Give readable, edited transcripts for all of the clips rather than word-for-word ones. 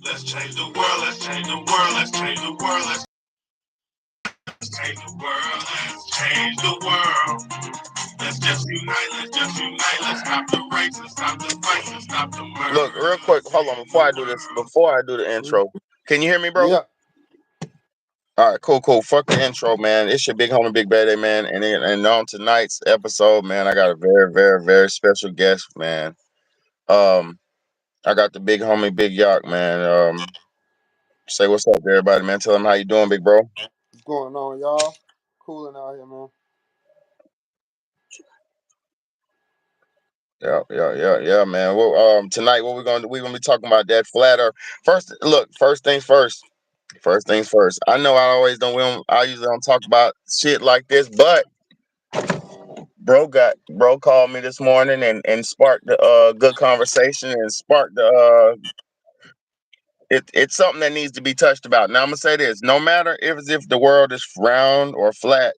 Let's change the world, let's change the world, let's change the world, let's change the world, let's change the world. Let's just unite, let's stop the race, let's stop the fights, let's stop the murder. Look, real quick, hold on, before I do the intro, can you hear me, bro? Yeah. All right, cool. Fuck the intro, man. It's your big homie, Big BAYDAY, man. And on tonight's episode, man, I got a very, very, very special guest, man. I got the big homie, Big Yak, man. Say what's up to everybody, man. Tell them how you doing, big bro. What's going on, y'all? Cooling out here, man. Yeah, man. Well, tonight what we're gonna do? We're gonna be talking about that flat Earth. First, look. First things first. First things first. I know I always don't. I usually don't talk about shit like this, but bro called me this morning and sparked the good conversation and sparked the it's something that needs to be touched about. Now I'm gonna say this: no matter if the world is round or flat,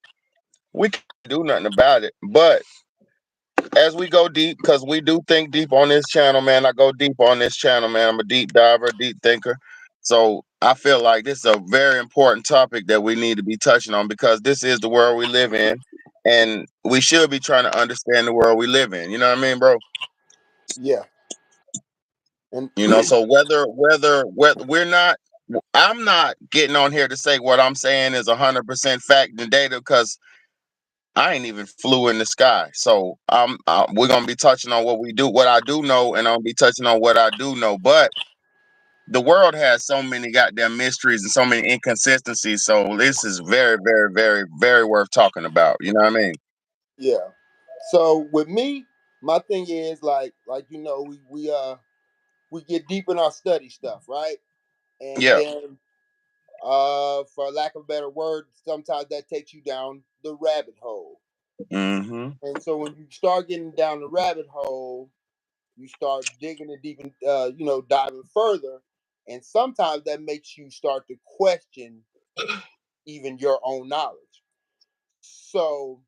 we can't do nothing about it. But as we go deep, because we do think deep on this channel, man. I go deep on this channel, man. I'm a deep diver, deep thinker. So I feel like this is a very important topic that we need to be touching on because this is the world we live in, and we should be trying to understand the world we live in. You know what I mean, bro? Yeah. And So whether we're not, I'm not getting on here to say what I'm saying is 100% fact and data because I ain't even flew in the sky. So we're gonna be touching on what I do know, and I'll be touching on what I do know. But the world has so many goddamn mysteries and so many inconsistencies. So this is very, very, very, very worth talking about. You know what I mean? yeah. So with me, my thing is like we get deep in our study stuff, right? And Yeah. then for lack of a better word, sometimes that takes you down the rabbit hole. Mm-hmm. And so when you start getting down the rabbit hole, you start digging it deep and diving further. And sometimes that makes you start to question even your own knowledge. So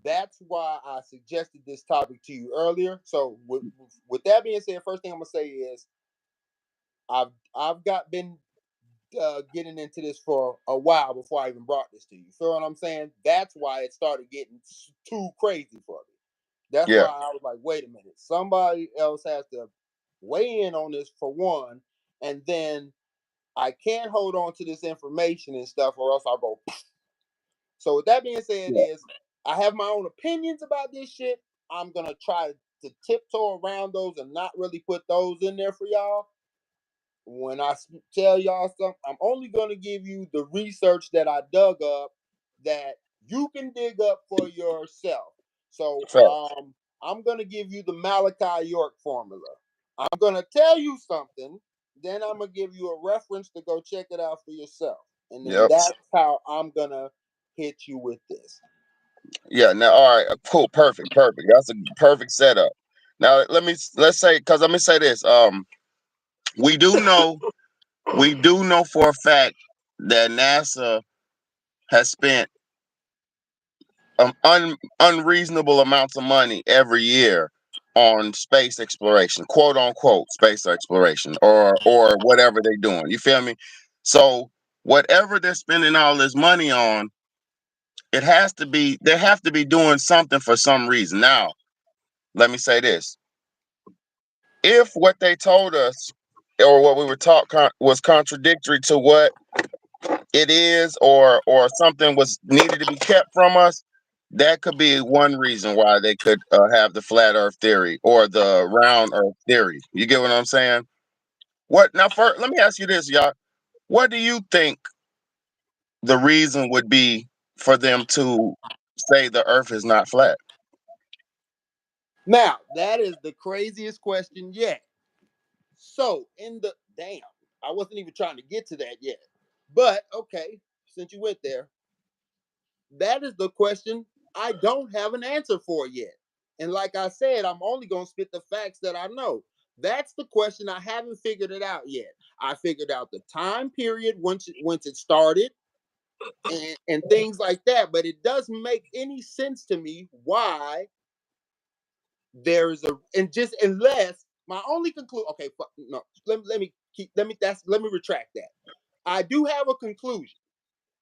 that's why I suggested this topic to you earlier. So with that being said, first thing I'm gonna say is I've got been getting into this for a while before I even brought this to you. Feel what I'm saying? That's why it started getting too crazy for me. That's Yeah. why I was like, wait a minute, somebody else has to weigh in on this for one, and then I can't hold on to this information and stuff, or else I'll go. So with that being said, Yeah. is I have my own opinions about this shit. I'm gonna try to tiptoe around those and not really put those in there for y'all. When I tell y'all something, I'm only gonna give you the research that I dug up that you can dig up for yourself. So Fact. I'm gonna give you the Malachi York formula. I'm gonna tell you something, then I'm gonna give you a reference to go check it out for yourself. And then Yep. that's how I'm gonna hit you with this. Yeah. Now, all right. Cool. Perfect. Perfect. That's a perfect setup. Now, let's say because let me say this. We do know for a fact that NASA has spent unreasonable amounts of money every year on space exploration, quote unquote space exploration, or whatever they're doing. You feel me? So whatever they're spending all this money on, they have to be doing something for some reason. Now, let me say this: if what they told us or what we were taught was contradictory to what it is, or something was needed to be kept from us, that could be one reason why they could have the flat earth theory or the round earth theory. You get what I'm saying? What now? First, let me ask you this, y'all. What do you think the reason would be for them to say the earth is not flat? Now, that is the craziest question yet. So, in the damn, I wasn't even trying to get to that yet. But okay, since you went there, that is the question I don't have an answer for yet. And like I said, I'm only going to spit the facts that I know. That's the question. I haven't figured it out yet. I figured out the time period once it started and things like that, but it doesn't make any sense to me why there is a, and just unless my only conclusion. Okay, no, let me retract that. I do have a conclusion.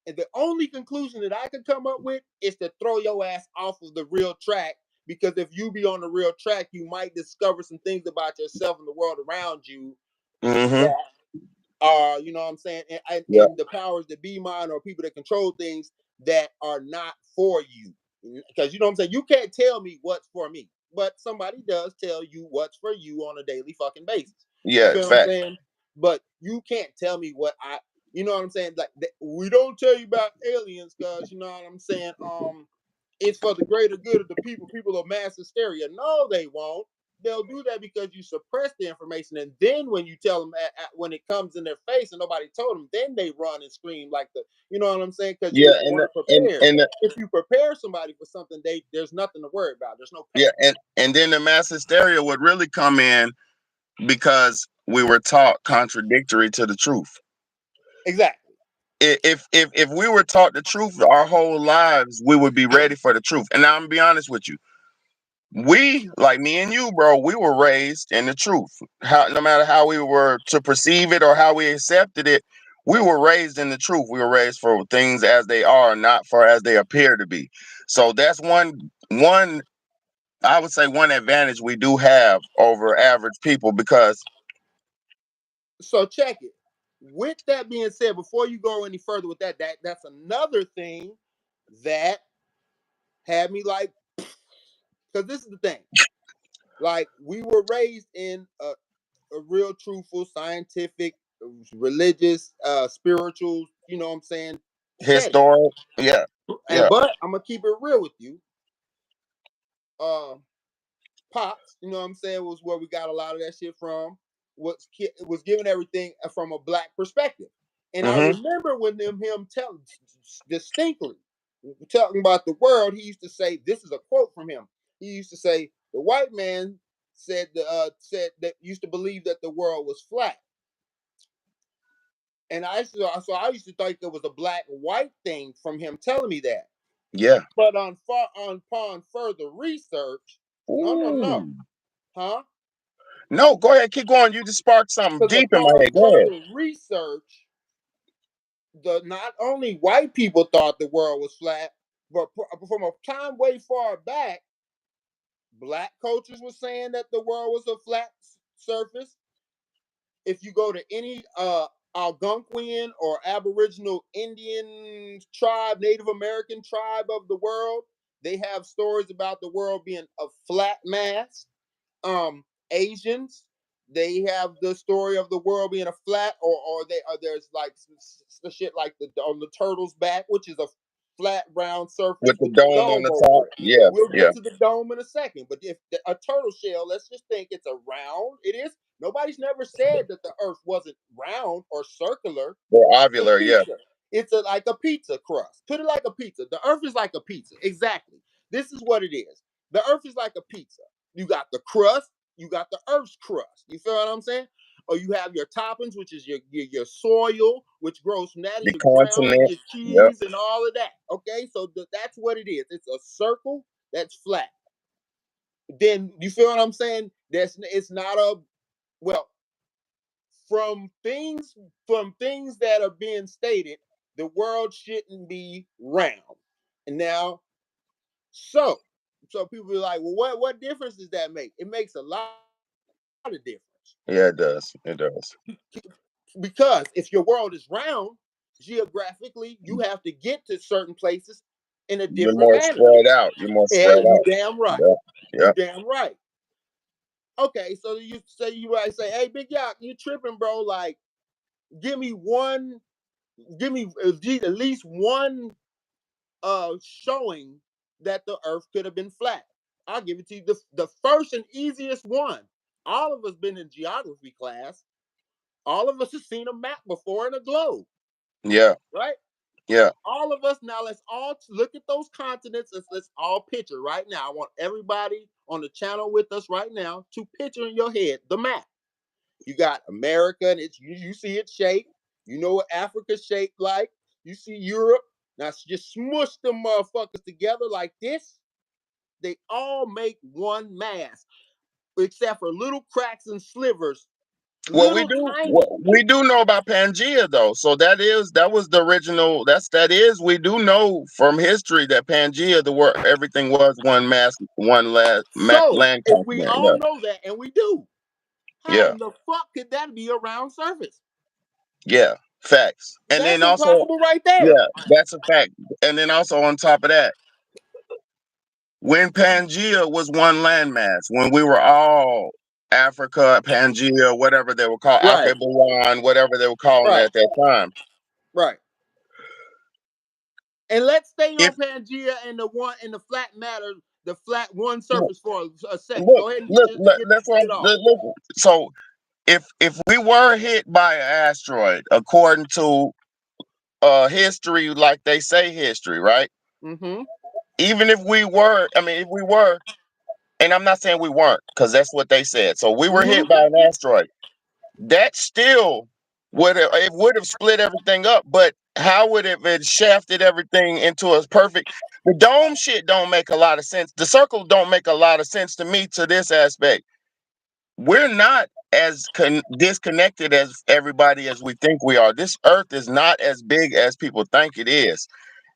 And the only conclusion that I can come up with is to throw your ass off of the real track. Because if you be on the real track, you might discover some things about yourself and the world around you Mm-hmm. that are, you know what I'm saying, Yeah. and the powers that be mine or people that control things that are not for you. Because you know what I'm saying, you can't tell me what's for me, but somebody does tell you what's for you on a daily fucking basis. You Yeah. feel what I'm Fact. saying? But you can't tell me what I, you know what I'm saying? Like we don't tell you about aliens because you know what I'm saying. It's for the greater good of the people. People of mass hysteria. No, they won't. They'll do that because you suppress the information, and then when you tell them when it comes in their face and nobody told them, then they run and scream like the, you know what I'm saying? Because Yeah. you weren't prepared. And If you prepare somebody for something, there's nothing to worry about. There's no yeah, panic. and then the mass hysteria would really come in because we were taught contradictory to the truth. Exactly. If we were taught the truth our whole lives, we would be ready for the truth. And now I'm gonna be honest with you. We, like me and you, bro, we were raised in the truth. No matter how we were to perceive it or how we accepted it, we were raised in the truth. We were raised for things as they are, not for as they appear to be. So that's one I would say one advantage we do have over average people because So check it. With that being said, before you go any further with that's another thing that had me like, because this is the thing. Like we were raised in a real truthful, scientific, religious, spiritual, you know what I'm saying, setting. historic, yeah, And yeah, but I'm gonna keep it real with you. Uh Pops, you know what I'm saying, was where we got a lot of that shit from. Was giving everything from a black perspective. And I mm-hmm, remember when him telling distinctly talking about the world, he used to say, this is a quote from him. He used to say, the white man said that used to believe that the world was flat. And I used to think it was a black white thing from him telling me that. yeah. But upon further research, no, Ooh. huh? No, go ahead, keep going. You just sparked something Because deep in my upon head. Go ahead. further research, the not only white people thought the world was flat, but from a time way far back, black cultures were saying that the world was a flat surface. If you go to any Algonquian or Aboriginal Indian tribe, Native American tribe of the world, they have stories about the world being a flat mass. Asians, they have the story of the world being a flat, or there's like the shit like the on the turtle's back, which is a flat round surface With the with the dome on dome the over top. it. Yeah, We'll yeah. get to the dome in a second, but if a turtle shell, let's just think it's a round. It is. Nobody's never said that the Earth wasn't round or circular. Or It's a ovular, yeah. pizza. It's like a pizza crust. Put it like a pizza. The Earth is like a pizza. Exactly. This is what it is. The Earth is like a pizza. You got the crust. You got the Earth's crust. You feel what I'm saying? Or you have your toppings, which is your soil, which grows from that, and The your ground, and continent. your Yep. cheese, and all of that. Okay, so that's what it is. It's a circle that's flat. Then you feel what I'm saying? It's not a, well, from things that are being stated, the world shouldn't be round. And now, so so people be like, well, what difference does that make? It makes a lot of difference. Yeah, it does. It does. Because if your world is round, geographically, you have to get to certain places in a You're different more manner. spread out. You're more Yeah, spread you out. damn right. Yep. You Yep. damn right. Okay, so you might say, hey, Big Yak, you tripping, bro? Like, give me one, give me at least one showing that the Earth could have been flat. I'll give it to you. The first and easiest one. All of us been in geography class. All of us have seen a map before and a globe, Yeah. right? Yeah. All of us now. Let's all look at those continents. Let's all picture right now. I want everybody on the channel with us right now to picture in your head the map. You got America, and you see it shaped. You know what Africa's shaped like. You see Europe. Now just smush them motherfuckers together like this. They all make one mass, except for little cracks and slivers, Well, little tiny. we do know about Pangea though. So that was the original. That is we do know from history that Pangea, the word everything was one mass, one So land if we continent. all Yeah, know that, and we do, how yeah, in the fuck could that be a round surface? yeah. Facts. And That's then also, impossible right there. yeah, that's a fact. And then also on top of that, when Pangea was one landmass, when we were all Africa, Pangea, whatever they were called, Right, Alkebulan, whatever they were calling it right, at that time. right. And let's stay If on Pangea and the one in the flat matter, the flat one surface for a second. look, Go ahead and look, get that's what it off. look. So if we were hit by an asteroid, according to history, like they say history, right? Mm-hmm. Even if we were, I mean, if we were, and I'm not saying we weren't, because that's what they said. So we were hit Mm-hmm. by an asteroid. That still would have split everything up, but how would it have shafted everything into a perfect? The dome shit don't make a lot of sense. The circle don't make a lot of sense to me to this aspect. We're not as disconnected as everybody as we think we are. This earth is not as big as people think it is.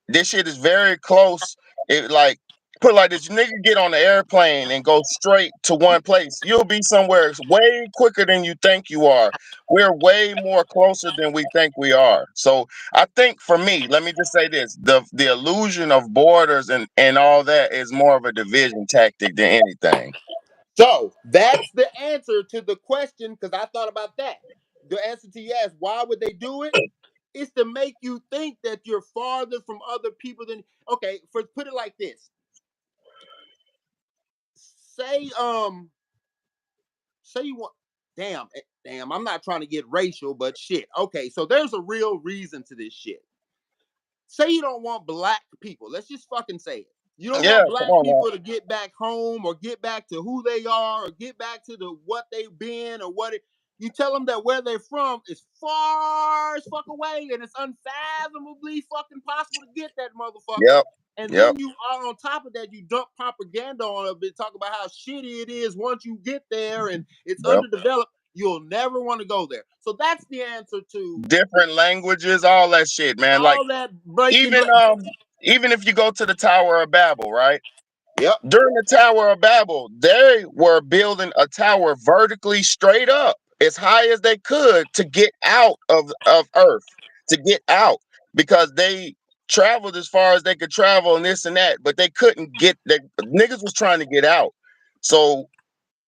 This shit is very close. It like put it like this: nigga get on the airplane and go straight to one place. You'll be somewhere way quicker than you think you are. We're way more closer than we think we are. So I think for me, let me just say this: the illusion of borders and all that is more of a division tactic than anything. So that's the answer to the question, because I thought about that. The answer to yes, why would they do it? Is to make you think that you're farther from other people than okay, for put it like this. Say say you want damn, I'm not trying to get racial, but shit. Okay, so there's a real reason to this shit. Say you don't want black people. Let's just fucking say it. You don't Yeah, want come black on now. people to get back home or get back to who they are or get back to the what they've been or what it. You tell them that where they're from is far as fuck away and it's unfathomably fucking possible to get that motherfucker. Yep, And yep, then you are on top of that, you dump propaganda on a bit, talk about how shitty it is once you get there and it's yep. underdeveloped. You'll never want to go there. So that's the answer to Different languages, all that shit, man. Like all that breaking. even um even if you go to the Tower of Babel, right? Yep. During the Tower of Babel, they were building a tower vertically straight up as high as they could to get out of Earth, to get out because they traveled as far as they could travel and this and that, but they couldn't get the niggas was trying to get out. So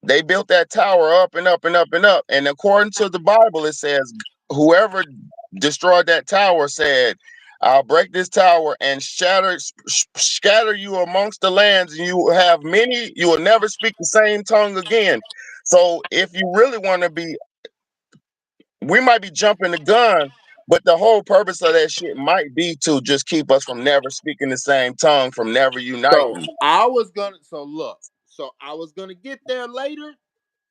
they built that tower up and up and up and up. And according to the Bible, it says whoever destroyed that tower said, I'll break this tower and scatter you amongst the lands, and you will have many, you will never speak the same tongue again. So if you really want to be, we might be jumping the gun, but the whole purpose of that shit might be to just keep us from never speaking the same tongue, from never So uniting. I was gonna. So look. So I was gonna get there later.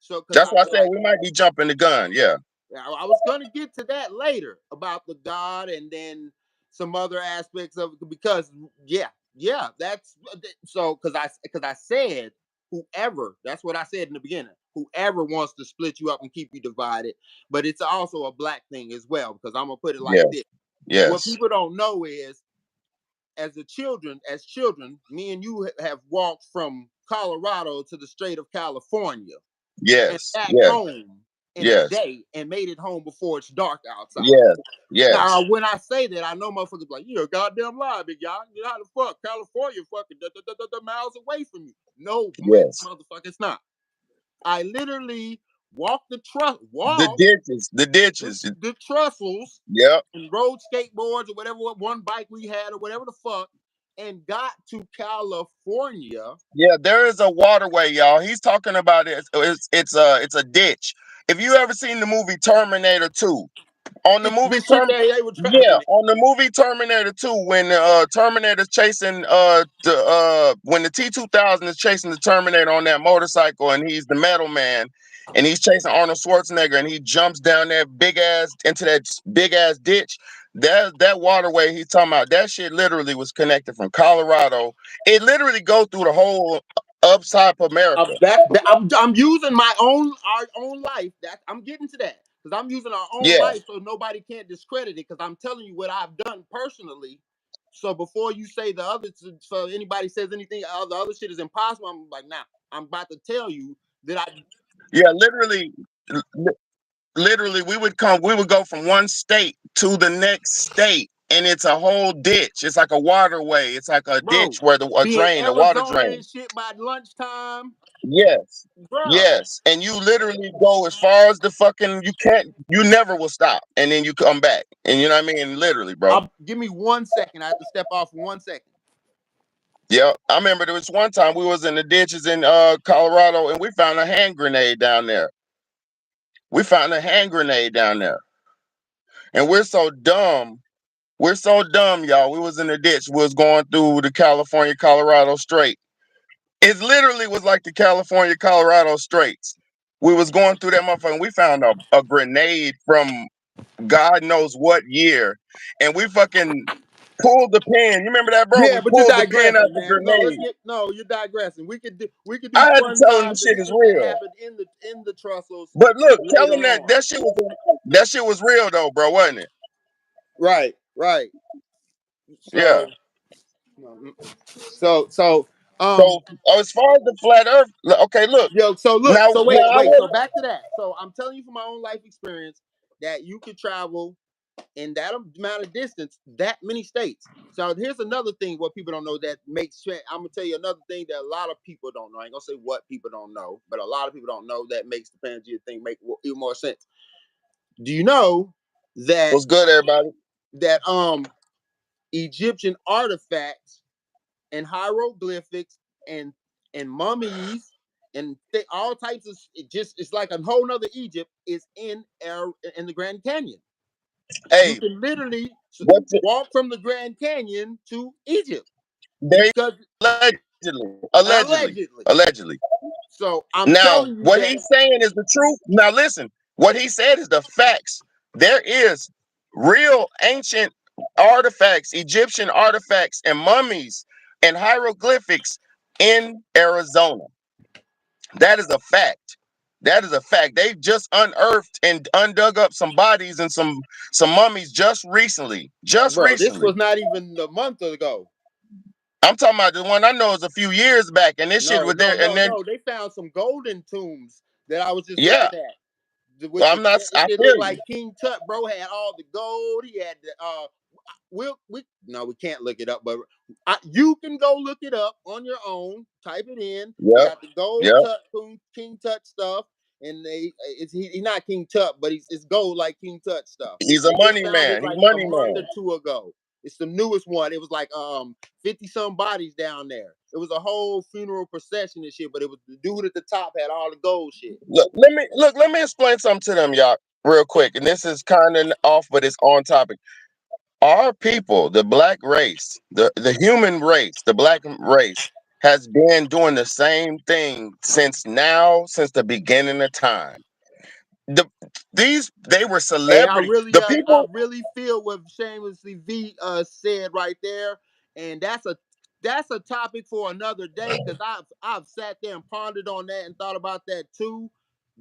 So because That's I why I said like we might be jumping the gun. Yeah. I was gonna get to that later about the God and then some other aspects of it because yeah that's so because I said whoever that's what I said in the beginning, whoever wants to split you up and keep you divided, but it's also a black thing as well because I'm gonna put it like Yeah. this. What Yes. people don't know is as children, me and you have walked from Colorado to the state of California and Yes. back Yes. home in a Yes. day and made it home before it's dark outside. Yes. Yes. Now, when I say that, I know motherfuckers like, you're a goddamn lie, big y'all. You know how the fuck California fucking miles away from you. No, Yes. motherfucker, it's not. I literally walked The walk ditches. The ditches. the trussels Yep. and rode skateboards or whatever one bike we had or whatever the fuck and got to California. Yeah. There is a waterway, y'all. He's talking about it. It's a ditch. If you ever seen the movie Terminator 2, on the It's movie the shit that they were yeah, driving in. on the movie Terminator 2, when Terminator's chasing when the T-2000 is chasing the Terminator on that motorcycle and he's the metal man and he's chasing Arnold Schwarzenegger and he jumps down that big ass into that big ass ditch. That waterway he's talking about, that shit literally was connected from Colorado. It literally go through the whole upside of America. I'm using my own our own life. That I'm getting to that because I'm using our own Yeah, life, so nobody can't discredit it. Because I'm telling you what I've done personally. So before you say the other, so anybody says anything, the other shit is impossible. I'm like, nah. I'm about to tell you that I. yeah, literally we would go from one state to the next state, and it's a whole ditch. It's like a waterway. It's like a ditch Bro, where be in the water Arizona drain. and shit by lunchtime, Yes. bro. Yes. And you literally go as far as the fucking, you never will stop. And then you come back. And you know what I mean? Literally, bro. Give me 1 second. I have to step off for 1 second. Yeah. I remember there was one time we was in the ditches in Colorado, and we found a hand grenade down there. We found a hand grenade down there. And we're so dumb. We're so dumb, y'all. We was in the ditch. We was going through the California, Colorado Strait. It literally was like the California, Colorado Straits. We was going through that motherfucker, and we found a grenade from God knows what year. And we fucking pulled the pin. You remember that, bro? Yeah, We but you're pulled the pin out digressing, the man. No, let's grenade. get no. You're digressing. We could do I had to fun tell him the times and shit is shit that real. happened in the Trussels But look, tell later him that on. that shit was real though, bro, wasn't it? Right, right. Yeah. So, so, So as far as the flat Earth, okay, look. yo, so look, Now, so now wait, I wait. So would. back to that. So I'm telling you from my own life experience that you could travel in that amount of distance, that many states. So here's another thing what people don't know that makes sense. I'm gonna tell you another thing that a lot of people don't know. I ain't gonna say what people don't know, but a lot of people don't know that makes the Pangea thing make even more sense. Do you know that What's good, everybody? that Egyptian artifacts and hieroglyphics and mummies and all types of it's like a whole nother Egypt is in the Grand Canyon. You Hey, can literally what's it? walk from the Grand Canyon to Egypt They because allegedly. allegedly. So I'm Now, telling you what that. he's saying is the truth. Now, listen, what he said is the facts. There is real ancient artifacts, Egyptian artifacts, and mummies and hieroglyphics in Arizona. That is a fact. That is a fact. They've just unearthed and undug up some bodies and some mummies just recently. Just Bro, this recently. was not even a month ago. I'm talking about the one I know is a few years back, and this shit No, was no, there. And no, then, no. They found some golden tombs that I was just looking yeah, at. With the I it feel looked you. like King Tut, bro, had all the gold. He had the we no, we can't look it up, but you can go look it up on your own. Type it in. They Yep, got the gold yep. Tut King Tut stuff, and he's not King Tut, but it's gold like King Tut stuff. He's a They just money found it man. He's like a money month or man. two ago. It's the newest one. It was like 50 some bodies down there. It was a whole funeral procession and shit, but it was the dude at the top had all the gold shit. Let me explain something to them, y'all, real quick. And this is kind of off, but it's on topic. Our people, the black race, the human race, the black race, has been doing the same thing since the beginning of time. The these they were Hey, celebrity. The I people, really feel what Shamelessly V said right there, and that's a topic for another day because I've sat there and pondered on that and thought about that too.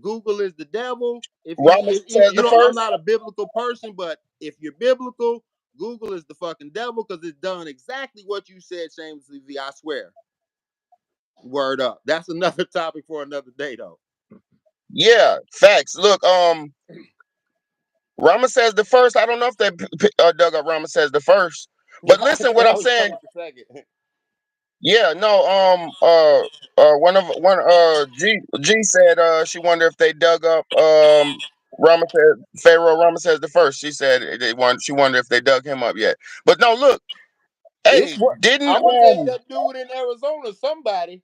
Google is the devil. Rama If says you the don't, I'm first. not a biblical person, but if you're biblical, Google is the fucking devil because it's done exactly what you said, Shamelessly V. I swear. Word up. That's another topic for another day, though. Yeah, facts. Look, Rama says the first. I don't know if they dug up Rama says the first, but I listen, thought what I I'm was talking saying. about the second. Yeah, no, G said she wondered if they dug up Rama said Pharaoh Rama says the first. She said she wondered if they dug him up yet. But no, look, It's hey, what didn't I'm gonna say. That dude in Arizona, somebody.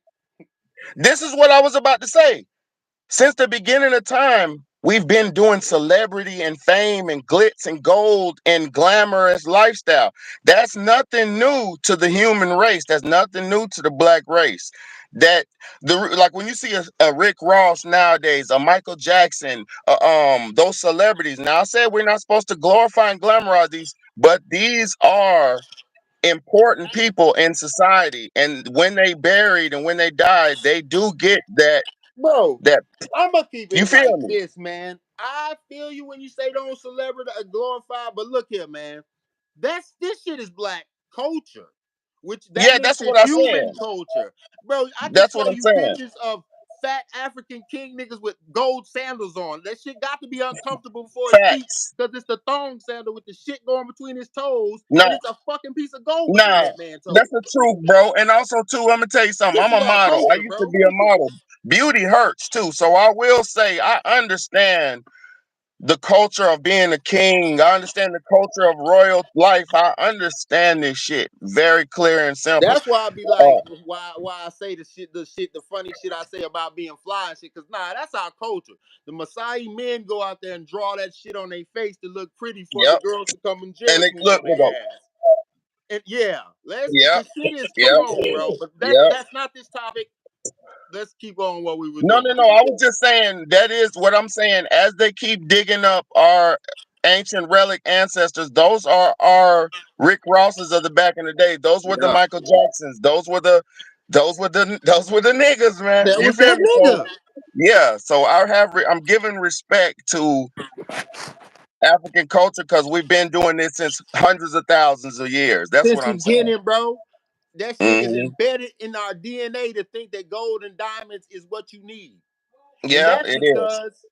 this is what I was about to say. Since the beginning of time, we've been doing celebrity and fame and glitz and gold and glamorous lifestyle. That's nothing new to the human race. That's nothing new to the black race. That like when you see a Rick Ross nowadays, a Michael Jackson, those celebrities. Now I said we're not supposed to glorify and glamorize these, but these are important people in society, and when they buried and when they died, they do get Bro, that. I'm gonna keep You it feel like me? this, man. I feel you when you say don't celebrity glorify, but look here, man. This shit is black culture, which that Yeah, makes that's it what I'm human saying. culture, bro. I can That's what show I'm you saying. pictures of fat African king niggas with gold sandals on. That shit got to be uncomfortable for his feet Facts. because it's the thong sandal with the shit going between his toes, No, and it's a fucking piece of gold between nah, that man's toes. that's the truth, bro. And also, too, I'm gonna tell you something. This I'm is a our model. I culture, used to bro. be a model. Beauty hurts too, so I will say I understand the culture of being a king. I understand the culture of royal life. I understand this shit very clear and simple. That's why I be like, why I say the funny shit I say about being fly and shit. Cause nah, that's our culture. The Maasai men go out there and draw that shit on their face to look pretty for the Yep. girls to come and And Jericho look, on we their go. ass. And yeah, let's Yep. the shit is come Yep. on, bro. But Yep. that's not this topic. Let's keep on what we were No, no, doing. no. I was just saying that is what I'm saying. As they keep digging up our ancient relic ancestors, those are our Rick Rosses of the back in the day. Those were the Yeah. Michael Jacksons. Those were the niggas, man. That You was feel that me? So nigga. yeah. So I'm giving respect to African culture because we've been doing this since hundreds of thousands of years. That's Since what the I'm saying. beginning, bro. That shit is Hmm. embedded in our DNA to think that gold and diamonds is what you need. And Yeah, that's it is. because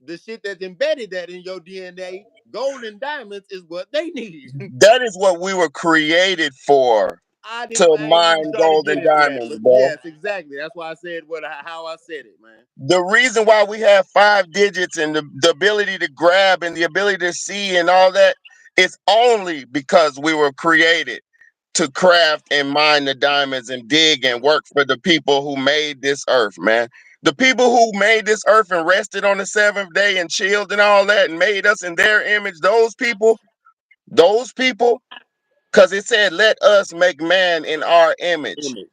the shit that's embedded that in your DNA, gold and diamonds is what they need. That is what we were created for. To I ain't even mine trying to gold get and into that, diamonds, but bro. yes, exactly. That's why I said how I said it, man. The reason why we have 5 digits and the ability to grab and the ability to see and all that is only because we were created to craft and mine the diamonds and dig and work for the people who made this earth, man. The people who made this earth and rested on the seventh day and chilled and all that and made us in their image, those people, because it said, let us make man in our image. Image.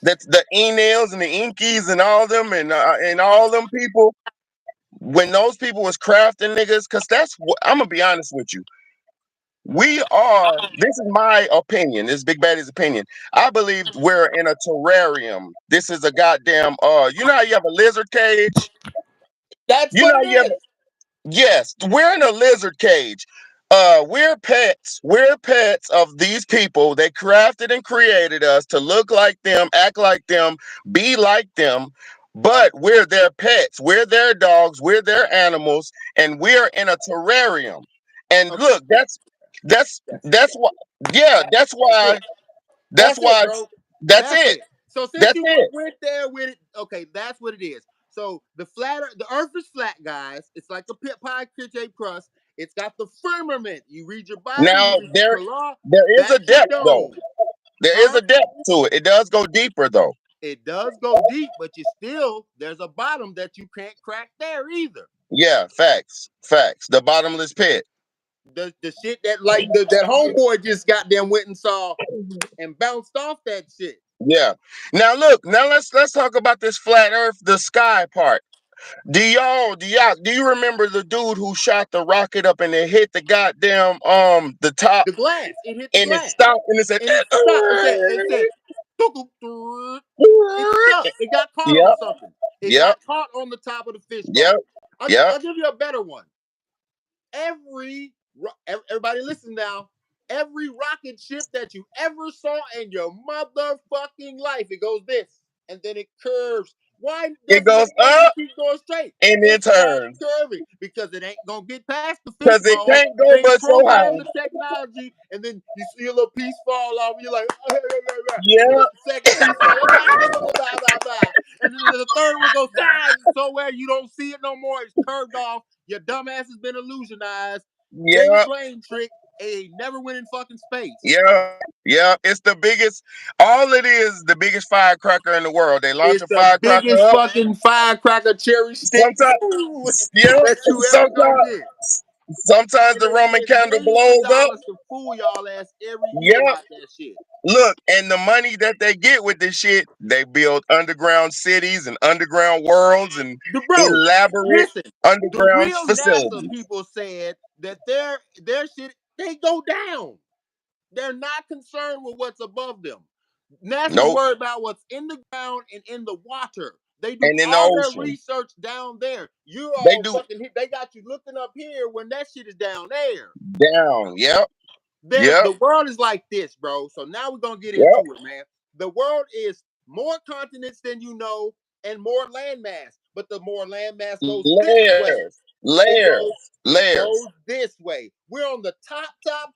That's the Enels and the Inkies and all them and all them people. When those people was crafting niggas, because that's what I'm gonna be honest with you. We are. This is my opinion. This is Big Baddy's opinion. I believe we're in a terrarium. This is a goddamn. You know how you have a lizard cage. That's You know what how it you have. is. Yes, we're in a lizard cage. We're pets. We're pets of these people. They crafted and created us to look like them, act like them, be like them. But we're their pets. We're their dogs. We're their animals, and we're in a terrarium. And Okay, look, that's that's it. that's why. Yeah, that's That's why. it. That's That's it, why. bro. That's That's it. it. So since That's you it. went there with it, okay, that's what it is. So the Earth is flat, guys. It's like a pit pie crate crust. It's got the firmament. You read your Bible, you Now read the there Quran. there is a That's the depth though. dome, There is huh? a depth to it. It does go deeper though. It does go deep, but you still there's a bottom that you can't crack there either. Yeah, facts, facts. The bottomless pit. The shit that like that homeboy just got them went and saw and bounced off that shit. Yeah. Now look. Now let's talk about this flat Earth, the sky part. Do you remember the dude who shot the rocket up and it hit the goddamn the top The glass, it hit the and it glass, stopped and it said. and it stopped. It said, it stuck. It got caught on Yep. something. It Yep. got caught on the top of the Yep. fishbowl. Yep. I'll give you a better one. Everybody listen now. Every rocket ship that you ever saw in your motherfucking life, it goes this, and then it curves. Why It doesn't goes it fucking up keep going straight? and then It starts turns curving because it ain't gonna get past the because it fishbowl. can't go They but so high. program the technology, and then you see a little piece fall off, and you're like, you Yeah. let the second piece fall, and then the third one goes so where you don't see it no more. It's curved off. Your dumbass has been illusionized. David Yeah. Blaine trick. It never went in fucking space. Yeah. Yeah. It's the biggest. All it is, the biggest firecracker in the world. They launch It's a the firecracker biggest up. fucking firecracker cherry stick Sometimes, yeah. that you ever gonna Sometimes, get. sometimes And the they Roman spend candle millions of blows up. dollars to fool y'all ass every year Yeah. about that shit. Look, and the money that they get with this shit, they build underground cities and underground worlds and The bro, elaborate listen, the underground real NASA facilities. people said that their shit they go down. They're not concerned with what's above them. NASA's Nope. worried about what's in the ground and in the water. They do And in the all their ocean, research down there. You they all do fucking, they got you looking up here when that shit is down there. down. Yep. There's Yep. the world is like this, bro. So now we're gonna get into Yep. it, man. The world is more continents than you know and more landmass, but the more landmass goes this way. Layers. It goes, Layers. it Layers. goes this way. We're on the top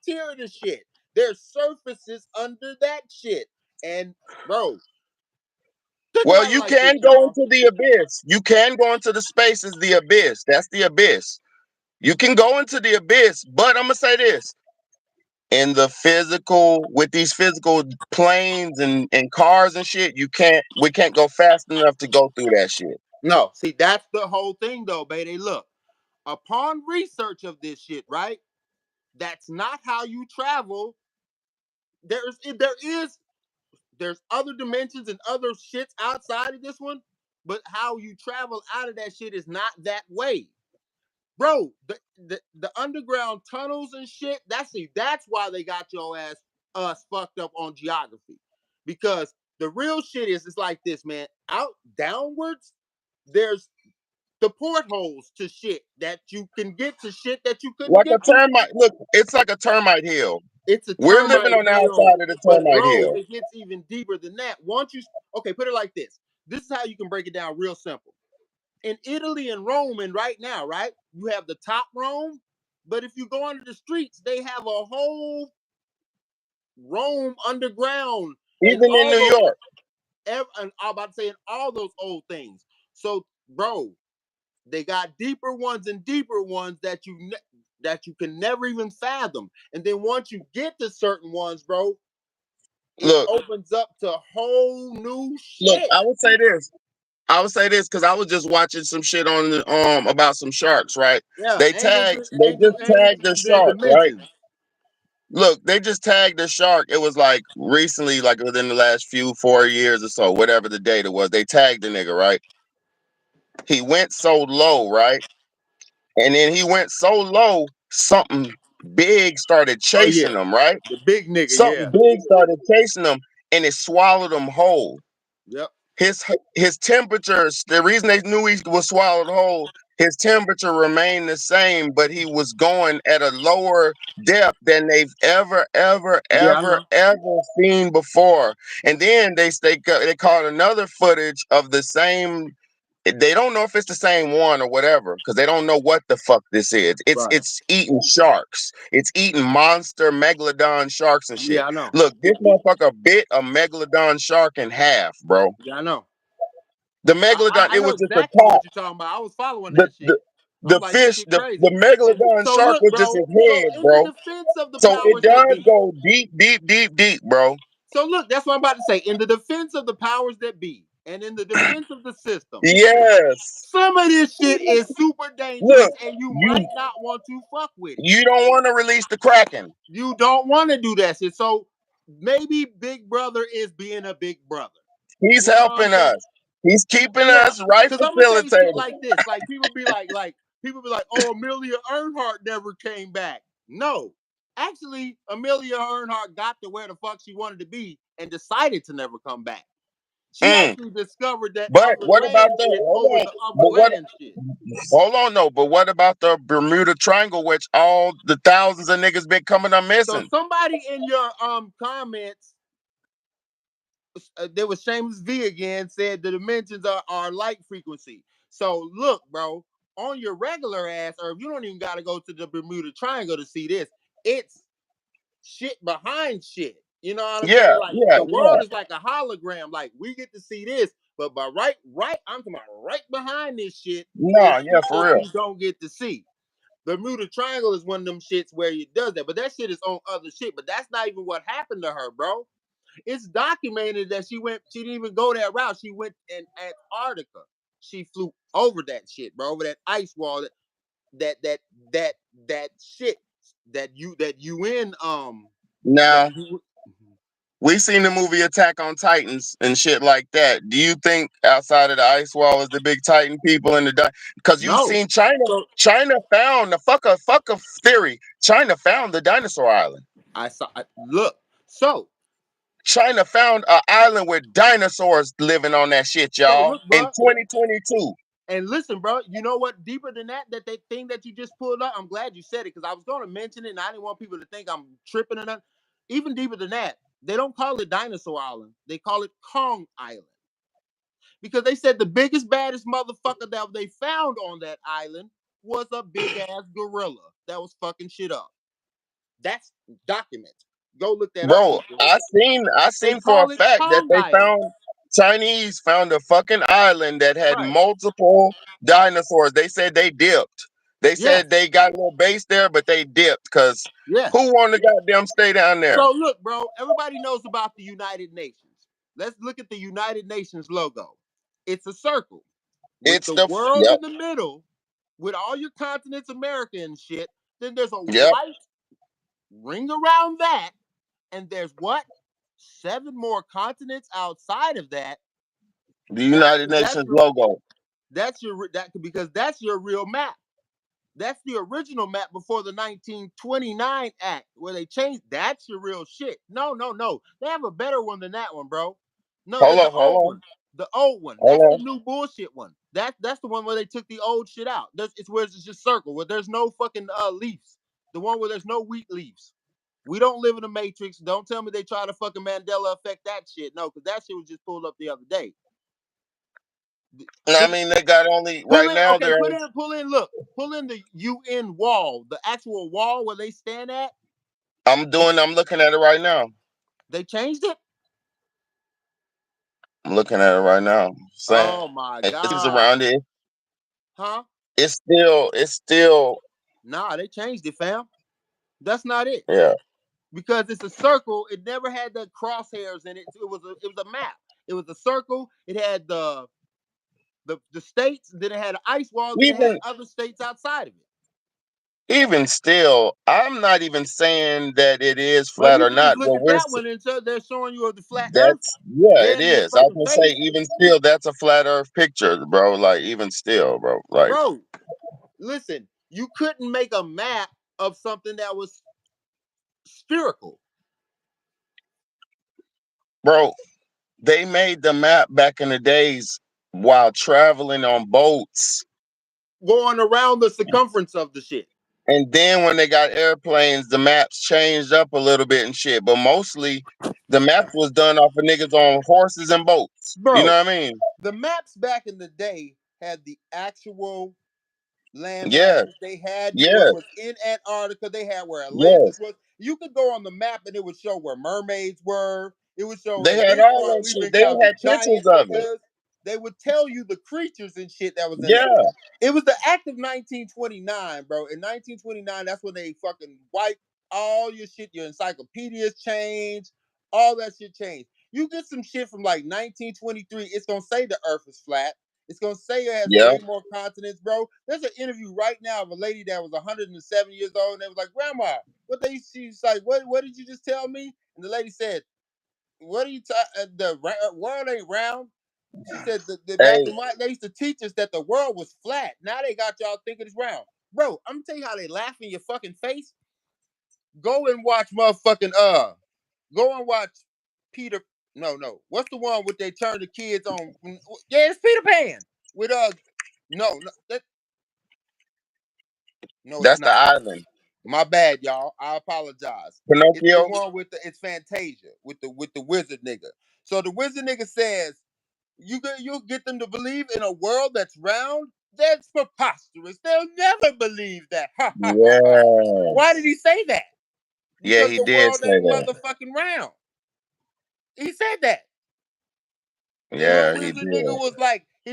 tier of the shit. There's surfaces under that shit. And bro, think Well, about it you like this, can go y'all. into the abyss. You can go into the spaces, the abyss. That's the abyss. You can go into the abyss, but I'm gonna say this. In the physical, with these physical planes and cars and shit, we can't go fast enough to go through that shit. No, see, that's the whole thing though, baby. Look, upon research of this shit, right? That's not how you travel. There's other dimensions and other shits outside of this one, but how you travel out of that shit is not that way. Bro, the underground tunnels and shit, that's why they got your ass fucked up on geography. Because the real shit is it's like this, man. Out downwards, there's the portholes to shit that you can get to shit that you couldn't Like a get to. termite. Look, it's like a termite hill. It's a We're living termite on the hill. outside of the But termite bro, hill. it gets even deeper than that. Once you okay, put it like this. This is how you can break it down real simple. In Italy and Rome, and right now, right, you have the top Rome, but if you go under the streets, they have a whole Rome underground and Even in all New those. York. And I'm about to say all those old things. So, bro, they got deeper ones and deeper ones that you can never even fathom. And then once you get to certain ones, bro, it Look, opens up to whole new look, shit. I would say this. I would say this because I was just watching some shit on about some sharks, right? Yeah, They and tagged, they just tagged the into their shark, right? dimensions. Look, they just tagged the shark. It was like recently, like within the last 4 years or so, whatever the date it was. They tagged the nigga, right? He went so low, right? And then he went so low, something big started Oh yeah, chasing him, right? the big nigga. Something Yeah. big started chasing him, and it swallowed him whole. Yep. His temperatures, the reason they knew he was swallowed whole, his temperature remained the same, but he was going at a lower depth than they've Yeah, I know. ever seen before. And then they caught another footage of the same. They don't know if it's the same one or whatever because they don't know what the fuck this is. Right. It's eating sharks. It's eating monster megalodon sharks and shit. Yeah, I know. Look, this motherfucker bit a megalodon shark in half, bro. Yeah, I know. The megalodon, I it know was just a exactly what top. you're talking about. I was following The that shit. the I'm the like, this fish, shit the crazy. And megalodon so shark look, was just bro. his So head, in the bro. defense of the So it powers that does be. go deep, deep, deep, deep, bro. So look, that's what I'm about to say. In the defense of the powers that be, and in the defense of the system, Yes. some of this shit is super dangerous, Look, and you you might not want to fuck with it. you don't want to release the Kraken. You don't want to do that shit. So maybe Big Brother is being a big brother. He's You know what I'm helping saying? us. He's keeping Yeah, us right because I'm gonna say shit facilitated. like this. Like people be like, oh, Amelia Earnhardt never came back. No, actually, Amelia Earnhardt got to where the fuck she wanted to be and decided to never come back. She Mm. actually discovered that But other what about land the shit hold over on? the other But what land shit. hold on no, but what about the Bermuda Triangle, which all the thousands of niggas been coming up So missing? somebody in your comments, there was Seamus V again, said the dimensions are light frequency. So look, bro, on your regular ass, or if you don't even gotta go to the Bermuda Triangle to see this, it's shit behind shit. You know what I'm Yeah, saying? Like yeah, the yeah. world is like a hologram. Like we get to see this, but I'm talking about right behind this shit is Nah, yeah, shit for that real. you don't get to see. The Bermuda Triangle is one of them shits where it does that, but that shit is on other shit. But that's not even what happened to her, bro. It's documented that she didn't even go that route. She went in Antarctica. She flew over that shit, bro, over that ice wall, that that that that shit that UN Now, that you We seen the movie Attack on Titans and shit like that. Do you think outside of the ice wall is the big Titan people in the because you No. seen China? So China found the fuck a theory. China found the dinosaur island. look. So China found an island with dinosaurs living on that shit, y'all, look, in bro. 2022. And listen, bro, you know what? Deeper than that, that they thing that you just pulled up, I'm glad you said it because I was going to mention it and I didn't want people to think I'm tripping or nothing. Even deeper than that, they don't call it Dinosaur Island. They call it Kong Island because they said the biggest, baddest motherfucker that they found on that island was a big ass gorilla that was fucking shit up. That's documented. Go look that up, Bro, people. They I seen for a call it fact that Kong they Island. found Chinese found a fucking island that had Right. multiple dinosaurs. They said they dipped. They said Yes. they got a little base there, but they dipped because Yes. who wanted to goddamn stay down there? So look, bro, everybody knows about the United Nations. Let's look at the United Nations logo. It's a circle with It's the the world yep, in the middle, with all your continents, America and shit. Then there's a yep. white ring around that, and there's what? 7 more continents outside of that. The United That's Nations your logo. that because that's your real map. That's the original map before the 1929 Act, where they changed. That's your real shit. No, no, no. They have a better one than that one, bro. No, Hold there's the on, hold old on, one. The old one. hold That's the on. new bullshit one. That's the one where they took the old shit out. It's where it's just circle, where there's no fucking leaves. The one where there's no wheat leaves. We don't live in a matrix. Don't tell me they try to fucking Mandela effect that shit. No, because that shit was just pulled up the other day. I Put mean, they got only Pull right in, now. okay, There, look, pull in the UN wall, the actual wall where they stand at. I'm looking at it right now. They changed it. I'm looking at it right now. Saying Oh my it's god, around it. huh? It's still, Nah, they changed it, fam. That's not it yeah. because it's a circle. It never had the crosshairs in it. It was a map. It was a circle. It had the states. Then it had an ice wall. Then it had Even other states outside of it. even still, I'm not even saying that it is Well, flat you or can just not, look but at that one and so they're showing you of the flat Earth that's yeah, it dead in your is. I was fucking gonna say face, even still, that's a flat Earth picture, bro. Like even still, bro. Like, bro. Listen, you couldn't make a map of something that was spherical. bro, they made the map back in the days while traveling on boats. Going around the circumference of the shit. And then when they got airplanes, the maps changed up a little bit and shit. But mostly the maps was done off of niggas on horses and boats. You know Bro, what I mean? the maps back in the day had the actual land Yes, masses. They had what yes, was in Antarctica. They had where Atlantis yes. was. You could go on the map and it would show where mermaids were. It would show They at had this all point that we've shit. They encountered had pictures giants of it. because they would tell you the creatures and shit that was in there. Yeah, It was the act of 1929, bro. In 1929, that's when they fucking wiped all your shit. Your encyclopedias changed. All that shit changed. You get some shit from like 1923, it's gonna say the Earth is flat. It's gonna say it has yeah. way more continents, bro. There's an interview right now of a lady that was 107 years old, and they was like, "Grandma, what they?" She's like, "What did you just tell me?" And the lady said, "What are you? The world ain't round." She said back Hey, in my they used to teach us that the world was flat. Now they got y'all thinking it's round, bro. I'm gonna tell you how they laugh in your fucking face. Go and watch motherfucking Go and watch Peter. No, no. What's the one with they turn the kids on? Yeah, it's Peter Pan with No, no, no, it's that's the not. island. My bad, y'all. I apologize. It's the Pinocchio. one with it's Fantasia with the wizard nigga. So the wizard nigga says you'll get them to believe in a world that's round. That's preposterous. They'll never believe that. Ha ha ha ha. Why did Yes. he say that? Yeah, Because he the did world say ain't that. motherfucking round. He said that. The little Yeah, he wizard nigga did. was like, he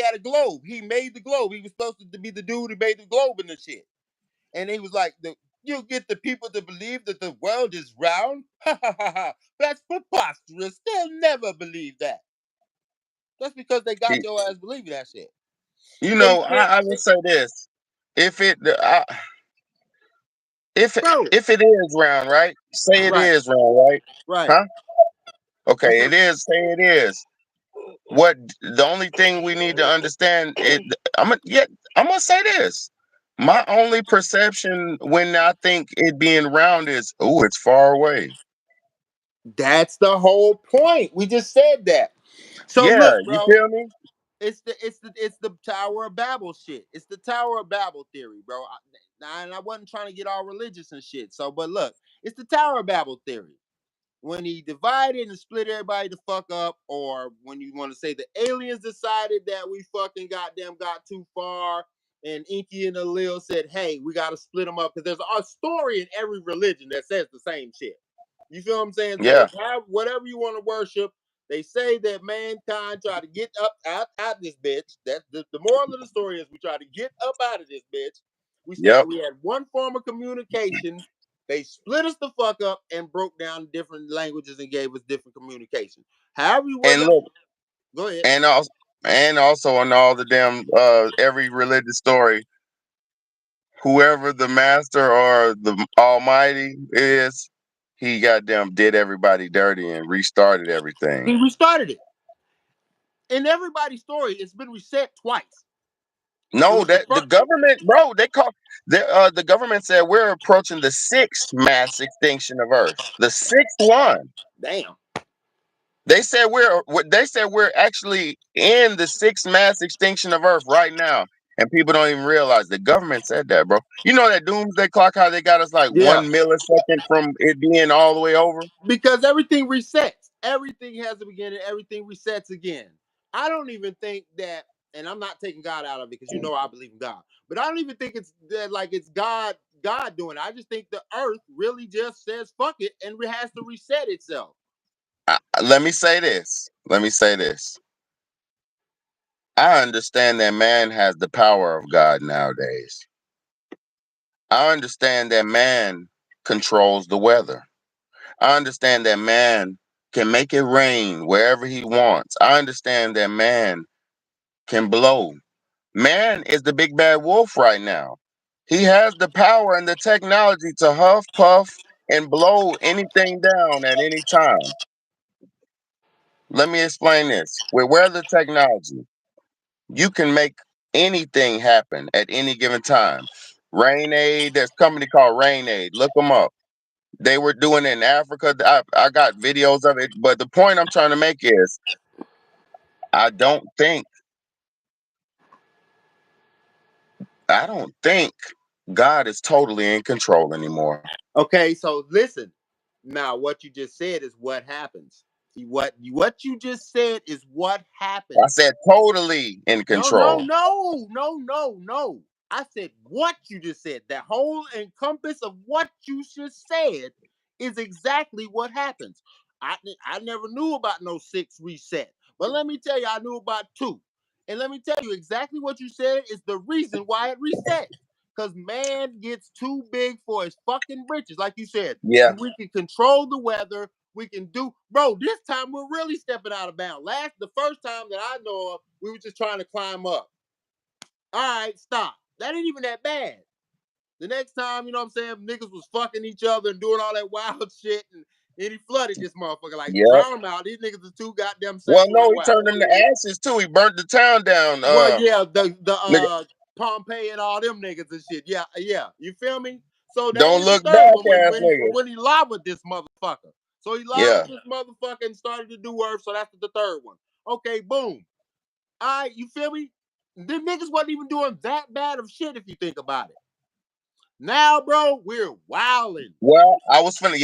had a globe. He made the globe. He was supposed to be the dude who made the globe and the shit. And he was like, you get the people to believe that the world is round? Ha ha ha ha. That's preposterous. They'll never believe that. That's because they got He- your ass believing that shit. you So he know, said, I will say this: if it, I, if it, bro. if it is round, right? Say it Right, is round, right? right. Huh? Okay, That's a it is. Say it is. What the only thing we need to understand it. I'm gonna say this. My only perception when I think it being round is, oh, it's far away. that's the whole point. We just said that. So Yeah, look, you bro, feel me? it's the Tower of Babel shit. It's the Tower of Babel theory, bro. And I wasn't trying to get all religious and shit. So, but look, it's the Tower of Babel theory. When he divided and split everybody the fuck up, or when you want to say the aliens decided that we fucking goddamn got too far, and Inky and Alil said, "Hey, we got to split them up," because there's a story in every religion that says the same shit. You feel what I'm saying? Yeah, So have whatever you want to worship. They say that mankind tried to get up out this bitch. That's the moral of the story is we tried to get up out of this bitch. yep. We had one form of communication. They split us the fuck up and broke down different languages and gave us different communication. However, you And whether look, go ahead. and also, on all the damn every religious story, whoever the master or the Almighty is, he goddamn did everybody dirty and restarted everything. He restarted it. In everybody's story, it's been reset twice. It No, was the that the first. government, bro, they call the government said we're approaching the sixth mass extinction of Earth. The sixth one. Damn. They said we're actually in the sixth mass extinction of Earth right now. And people don't even realize the government said that, bro. You know that doomsday clock, how they got us like Yeah. 1 millisecond from it being all the way over? Because everything resets. Everything has a beginning. Everything resets again. I don't even think that, and I'm not taking God out of it because you know I believe in God. But I don't even think it's that like it's God doing it. I just think the Earth really just says fuck it and it has to reset itself. Let me say this. Let me say this. I understand that man has the power of God nowadays. I understand that man controls the weather. I understand that man can make it rain wherever he wants. I understand that man can blow. Man is the big bad wolf right now. He has the power and the technology to huff, puff, and blow anything down at any time. Let me explain this. With weather technology, you can make anything happen at any given time. Rain Aid, there's a company called Rain Aid. Look them up. They were doing it in Africa. I got videos of it. But the point I'm trying to make is I don't think, I don't think God is totally in control anymore. Okay, so listen. Now, what you just said is what happens. What you just said is what I happens. said totally in No, no, control. no, no, no, no. I said what you just said. That whole encompass of what you just said is exactly what happens. I never knew about no six reset, but let me tell you, I knew about two. And let me tell you exactly what you said is the reason why it resets. Because man gets too big for his fucking britches. Like you said, Yeah. we can control the weather. We can do, bro. This time we're really stepping out of bounds. The first time that I know of, we were just trying to climb up. All right, stop. That ain't even that bad. The next time, you know what I'm saying, niggas was fucking each other and doing all that wild shit, and he flooded this motherfucker. Like, Yeah. drown him out. These niggas is too goddamn Well, sanguine no, and he wild. turned them to ashes too. He burnt the town down. Well, yeah, the Nigga, Pompey and all them niggas and shit. Yeah, yeah. You feel me? So that don't is the look third back, one when ass when he nigga. when he lobbered this motherfucker. So he Yeah. lobbered this motherfucker and started to do Earth. So that's the third one. Okay, boom. All right, you feel me? The niggas wasn't even doing that bad of shit if you think about it. Now, bro, we're wilding. Well, I was finna,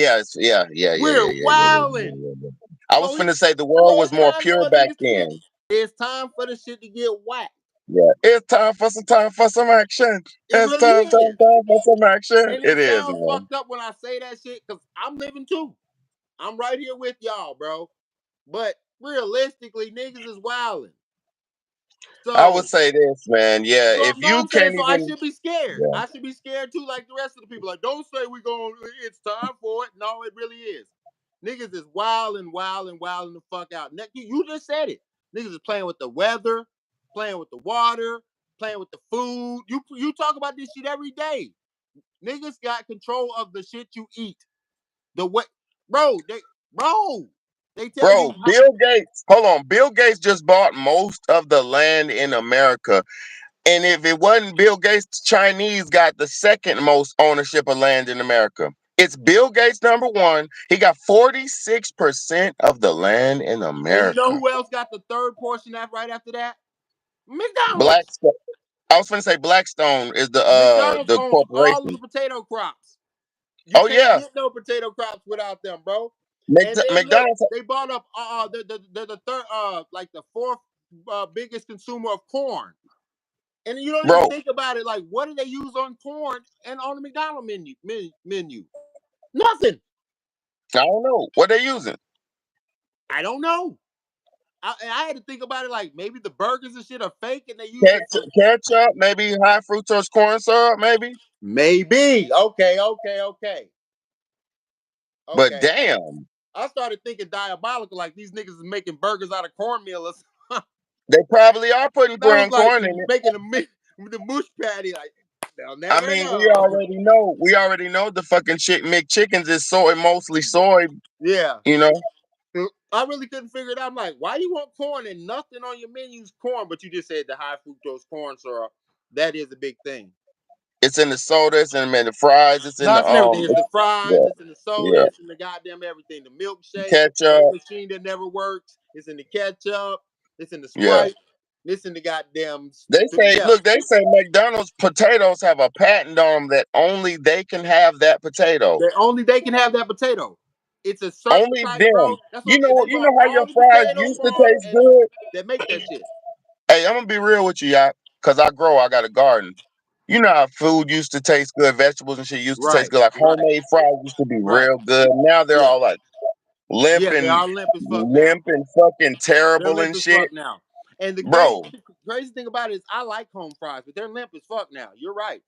We're wilding. yeah. I was So finna say the so world was it's more time pure for back niggas to get. then. It's time for the shit to get whacked. Yeah, it's time for some action. It It's really is. time for some action. And It it is, sounds man. fucked up when I say that shit because I'm living too. I'm right here with y'all, bro. But realistically, niggas is wilding. I would So say this, man. Yeah, So if no, you I'm saying can't so I even, should be scared. yeah, I should be scared too, like the rest of the people. Like, don't say we going. It's time for it. No, it really is. Niggas is wild and the fuck out. You just said it. Niggas is playing with the weather, playing with the water, playing with the food. You talk about this shit every day. Niggas got control of the shit you eat. The what, bro? Bro. They tell you, Bro, Bill Gates, hold on. Bill Gates just bought most of the land in America. And if it wasn't Bill Gates, Chinese got the second most ownership of land in America. It's Bill Gates number one. He got 46% of the land in and you know America. who else got the third portion right after that? McDonald's. Blackstone. I was gonna say Blackstone is McDonald's the owns all of the corporation. potato crops. You Oh can't yeah, get no potato crops without them, bro. And then look, McDonald's, they bought up the third like the fourth biggest consumer of corn. And you don't even bro. think about it. Like, what do they use on corn and on the McDonald's menu? Nothing. I don't know what they using. I don't know. I had to think about it. Like, maybe the burgers and shit are fake, and they use it for Ketchup, maybe high fructose corn syrup, maybe. maybe. Okay. But Okay. damn, I started thinking diabolical, like these niggas is making burgers out of cornmeal or something. they probably are putting That was ground like corn in it. making the mush patty. Like, they'll I never mean, we know. already know. We already know the fucking McChickens is soy, mostly soy. Yeah. You know, I really couldn't figure it out. I'm like, why you want corn and nothing on your menu's corn? But you just said the high fructose corn syrup. That is a big thing. it's in the soda, it's in the fries, it's in No, the it's in everything. It's the fries, yeah, it's in the soda, yeah, it's in the goddamn everything. The milkshake, that ketchup, machine that never works. It's in the ketchup. It's in the yeah. Sprite. It's in the goddamn. They say, Yeah, look, they say McDonald's potatoes have a patent on them that only they can have that potato. they can have that potato. It's a certain Only type, bro. them. That's what I'm saying. They You brought know how your all the fries potato used to farms taste and good. that make that shit. Hey, I'm gonna be real with you, y'all, cause I got a garden. You know how food used to taste good, vegetables and shit used to taste Right, good. Like right, homemade fries used to be right. real good. Now they're Yeah, all like limp yeah. They and all limp as fuck now. fucking They're terrible limp and as shit, fuck now. And the bro. crazy thing about it is, I like home fries, but they're limp as fuck now. You're right.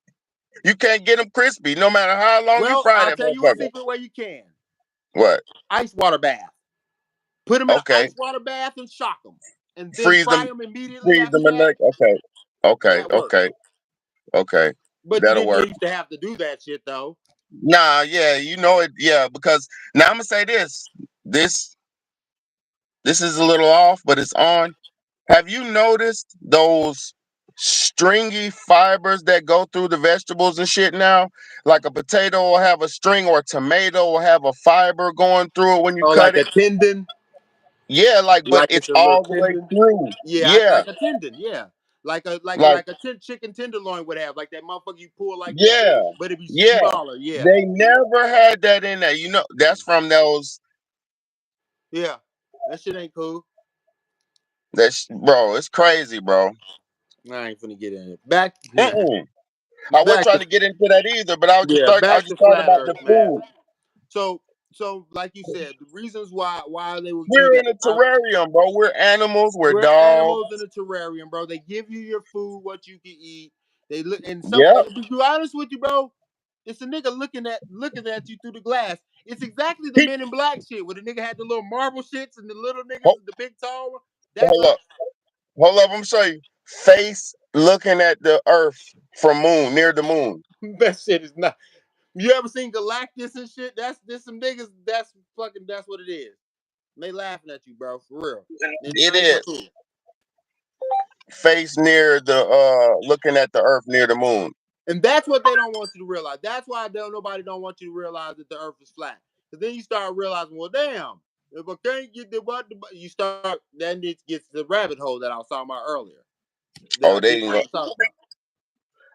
You can't get them crispy, no matter how long you Well, fry I'll that tell you a motherfucker. secret way you can: What? ice water bath. Put them in an Okay, ice water bath and shock them, and then freeze fry them, them immediately after and that. like okay, That works. okay. But you That'll didn't work. used to have to do that shit though. Nah, yeah, you know it, yeah. Because now I'm gonna say this. This this is a little off, but it's on. Have you noticed those stringy fibers that go through the vegetables and shit now? Like a potato will have a string, or a tomato will have a fiber going through it when you Oh, cut like a it. tendon, Yeah, like, but like it's it's a little all the way tendon. through. Yeah, Yeah, like a tendon. Yeah, like, chicken tenderloin would have, like that motherfucker you pull like that, yeah, but it'd be yeah. smaller. Yeah, They never had that in there. You know, that's from those. yeah. That shit ain't cool. That's, bro. It's crazy, bro. I ain't finna get in it. Back, Mm-mm. I wasn't back trying to to get into that either, but I was just yeah, talking. I was back to just talking flat about the Earth, man. food. So, like you said, the reasons why they would do We're that. in a terrarium, bro. We're animals. We're We're animals in dogs. a terrarium, bro. They give you your food, what you can eat. They look and some. Yep. And to be honest with you, bro, it's a nigga looking at you through the glass. It's exactly the He, Men in Black shit where the nigga had the little marble shits and the little niggas, hold, the big tall one. That's hold us. up. Hold up. I'm gonna show you. Face looking at the Earth from moon, near the moon. That shit is not. You ever seen Galactus and shit? That's some niggas. That's what it is. They laughing at you, bro, for real. And It there ain't no is cool. face near the looking at the Earth near the moon. And that's what they don't want you to realize. That's why nobody don't want you to realize that the earth is flat. Because then you start realizing, well, damn, if I can't get the what, you start, then it gets the rabbit hole that I was talking about earlier. That Oh, I they just ain't wanted go. to talk about.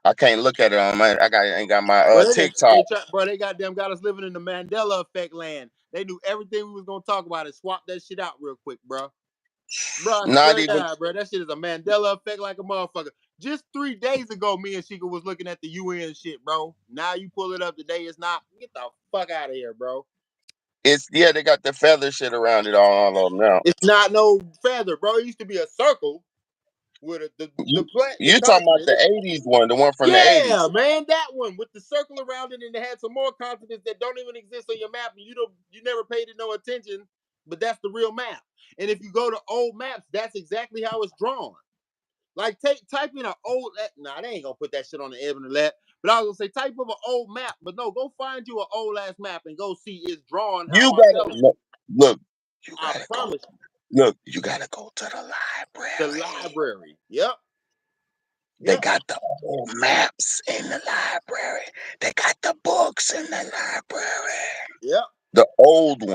I can't look at it on my. Ain't got my Bro, TikTok. they goddamn got us living in the Mandela effect land. They knew everything we was gonna talk about and swap that shit out real quick, bro. Bro, I Not swear to even. God, bro, that shit is a Mandela effect like a motherfucker. Just 3 days ago, me and Sheikah was looking at the UN shit, bro. Now you pull it up today, it's not. Get the fuck out of here, bro. It's, yeah. They got the feather shit around it all of them now. It's not no feather, bro. It used to be a circle with You the you talking about continent. the '80s one, the one from the Yeah, '80s? man, that one with the circle around it, and it had some more continents that don't even exist on your map, and you never paid it no attention. But that's the real map. And if you go to old maps, that's exactly how it's drawn. Like type in an old. Nah, they ain't gonna put that shit on the internet. But I was gonna say type of an old map. But no, go find you an old ass map and go see it's drawn You how I'm gotta telling you. look. You I gotta go. promise you. Look, you gotta go to the The library. library. Yep. They Yep. got the old maps in the library. They got the books in the library. Yep. The old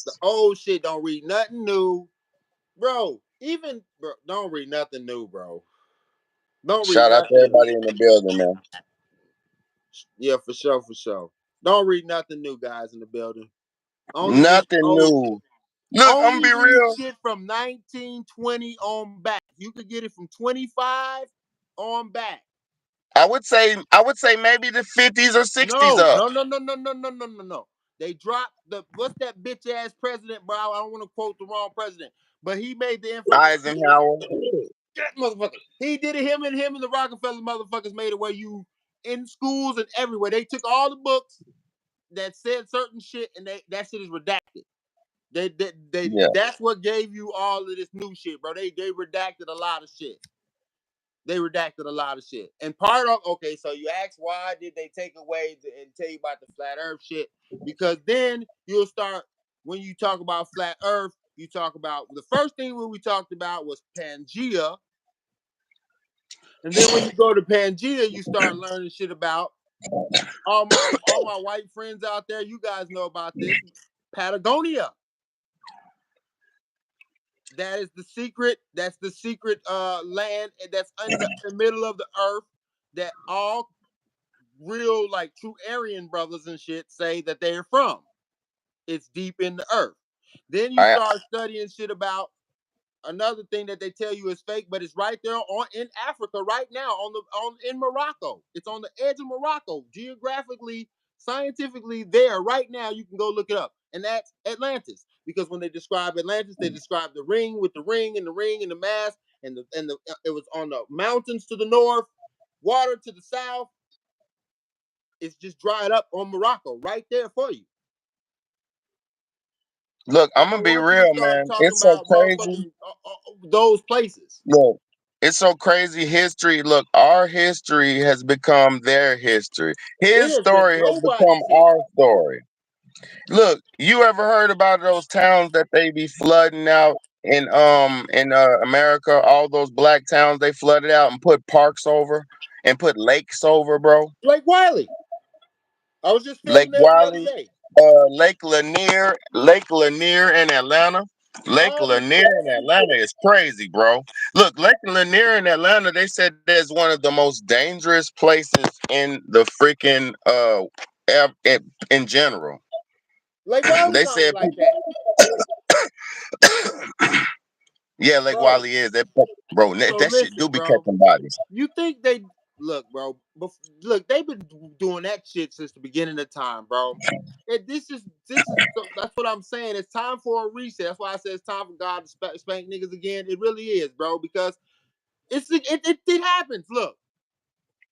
The ones. old shit don't read nothing new. Bro, even bro, don't read nothing new, bro. Don't read Shout out to nothing new. everybody in the building, man. Yeah, for sure, for sure. Don't read nothing new, guys in the building. Only read Nothing old shit. new. Look, I'm gonna Only be read real. shit from 1920 on back. You could get it from 25 on back. I would say maybe the 50s or 60s No, up. no, no, no, no, no, no, no, no, no. They dropped the what's that bitch ass president, bro? I don't want to quote the wrong president, but he made the infamous Eisenhower. that motherfucker. He did it. Him and the Rockefeller motherfuckers made it where you in schools and everywhere. They took all the books that said certain shit and that shit is redacted. They Yeah. that's what gave you all of this new shit, bro. They redacted a lot of shit. They redacted a lot of shit. And part of okay, so you ask why did they take away and tell you about the flat earth shit? Because then you'll start when you talk about flat earth, you talk about the first thing we talked about was Pangea. And then when you go to Pangea, you start learning shit about all my white friends out there. You guys know about this. Patagonia. That is the secret. That's the secret land that's in the middle of the earth that all real like true Aryan brothers and shit say that they're from. It's deep in the earth. Then you I start studying shit about another thing that they tell you is fake, but it's right there on in Africa right now on in Morocco. It's on the edge of Morocco, geographically, scientifically there right now. You can go look it up, and that's Atlantis. Because when they describe Atlantis, they describe the ring with the ring and the ring and the mass and the it was on the mountains to the north, water to the south. It's just dried up on Morocco right there for you. look, I I'm gonna don't be want you to real, start man. talking It's so about crazy. motherfucking those places. Look, it's so crazy history. Look, our history has become their history. It His has been story has become nobody's our history. story. Look, you ever heard about those towns that they be flooding out in America? All those black towns they flooded out and put parks over and put lakes over, bro. Lake Wiley. I was just Lake filming there the other Wiley, day. Lake Lanier in Atlanta. Lake All this Lanier shit. in Atlanta is crazy, bro. Look, Lake Lanier in Atlanta, they said that's one of the most dangerous places in the freaking in general. Lake Wiley's They not said like that. yeah, Lake Bro. Wiley is that, bro. So That shit listen, do be bro. catching bodies. You think they look, bro? Look, they've been doing that shit since the beginning of time, bro. And this is that's what I'm saying. It's time for a reset. That's why I said it's time for God to spank niggas again. It really is, bro, because it happens. Look,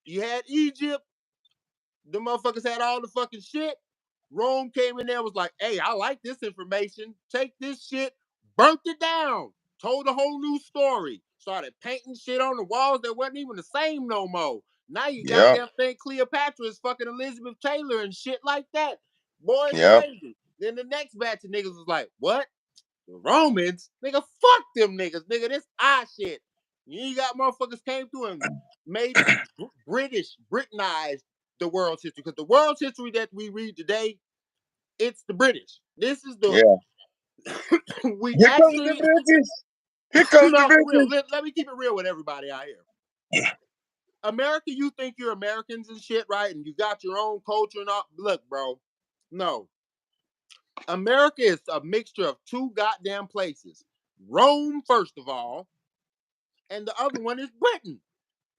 you had Egypt. The motherfuckers had all the fucking shit. Rome came in there, was like, hey, I like this information. Take this shit, burnt it down, told a whole new story. Started painting shit on the walls that wasn't even the same no more. Now you Yep, goddamn think Cleopatra is fucking Elizabeth Taylor and shit like that. Boy, it's yep, crazy. Then the next batch of niggas was like, what? The Romans? Nigga, fuck them niggas. Nigga, this our shit. You ain't got motherfuckers came through and made Britanized the world's history. Because the world's history that we read today, it's the British. This is the yeah. we Here comes the actually bitches. Here comes the no for real. bitches. Let me keep it real with everybody out here. America, you think you're Americans and shit, right? And you got your own culture and all. Look, bro, no. America is a mixture of two goddamn places. Rome, first of all, and the other one is Britain.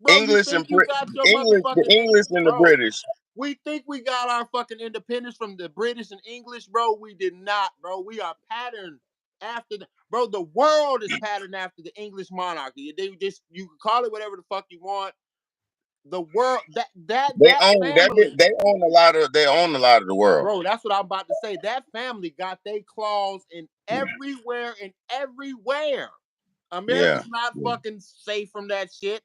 Bro, you English think and you got your The motherfucking English and the bro? British. We think we got our fucking independence from the British and English, bro. We did not, bro. We are patterned after the bro. The world is patterned after the English monarchy. They just you can call it whatever the fuck you want. The world that family, They own a lot of the world. bro. That's what I'm about to say. That family got their claws in everywhere and everywhere. Yeah. America's not fucking safe from that shit.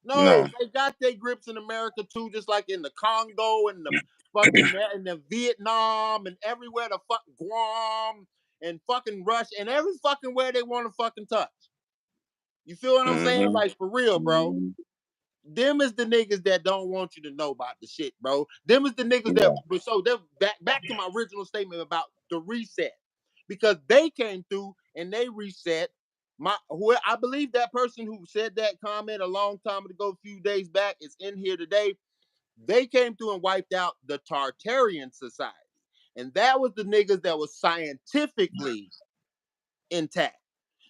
No, No. they got their grips in America too, just like in the Congo and the fucking in the Vietnam and everywhere the fuck Guam. and fucking rush and every fucking way they want to fucking touch. You feel what I'm saying? Mm-hmm. Like for real, bro. Mm-hmm. Them is the niggas that don't want you to know about the shit, bro. Them is the niggas that Yeah. so they're back to my original statement about the reset. Because they came through and they reset. Who I believe that person who said that comment a long time ago, a few days back, is in here today. They came through and wiped out the Tartarian society. And that was the niggas that was scientifically intact.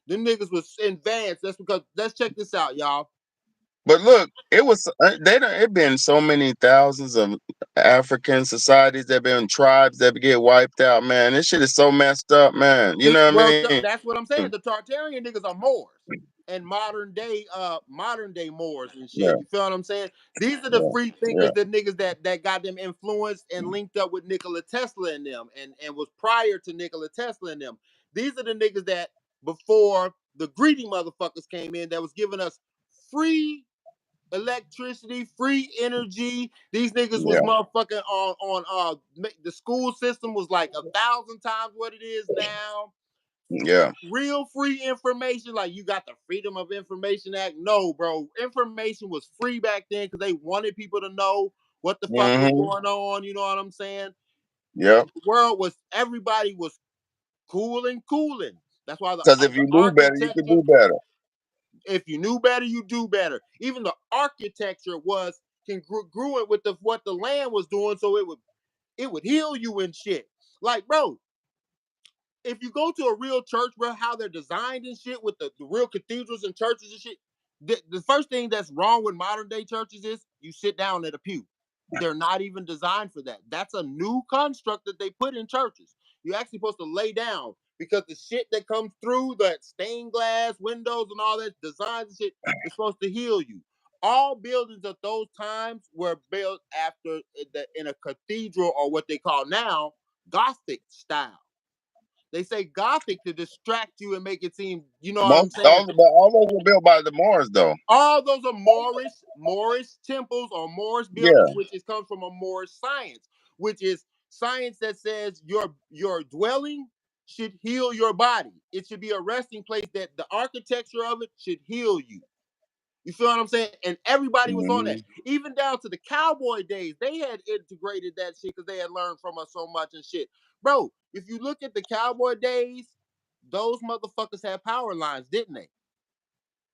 Them niggas was advanced. That's because let's check this out, y'all. But look, it was they don't. It been so many thousands of African societies that been tribes that get wiped out. Man, this shit is so messed up, man. You know what I Well, mean? that's what I'm saying. The Tartarian niggas are Moors and modern day Moors and Yeah, shit. You feel what I'm saying? These are the yeah, free yeah, thinkers, the niggas that got them influenced and linked up with Nikola Tesla and them, and was prior to Nikola Tesla and them. These are the niggas that before the greedy motherfuckers came in that was giving us free electricity, free energy. These niggas was yeah, motherfucking the school system was like 1,000 times what it is now. yeah. Real free information, like you got the Freedom of Information Act. No, bro, information was free back then because they wanted people to know what the fuck was Mm-hmm. going on. You know what I'm saying? Yep. And the world was everybody was cool and cooling. That's why Because if the you knew better, you could architecture. do better. If you knew better, you do better. Even the architecture was congruent with what the land was doing, so it would heal you and shit. Like, bro, if you go to a real church, bro, how they're designed and shit with the real cathedrals and churches and shit, the first thing that's wrong with modern day churches is you sit down at a pew. They're not even designed for that. That's a new construct that they put in churches. You're actually supposed to lay down because the shit that comes through that stained glass windows and all that designs and shit is supposed to heal you. All buildings of those times were built after in a cathedral or what they call now Gothic style. They say Gothic to distract you and make it seem, you know what I'm Most saying? all those were built by the Moors, though. All those are Moorish temples or Moorish buildings, Yeah. which is comes from a Moorish science, which is science that says your dwelling should heal your body. It should be a resting place that the architecture of it should heal you. You feel what I'm saying? And everybody was on that. Mm-hmm. Even down to the cowboy days, they had integrated that shit because they had learned from us so much and shit. Bro, if you look at the cowboy days, those motherfuckers had power lines, didn't they?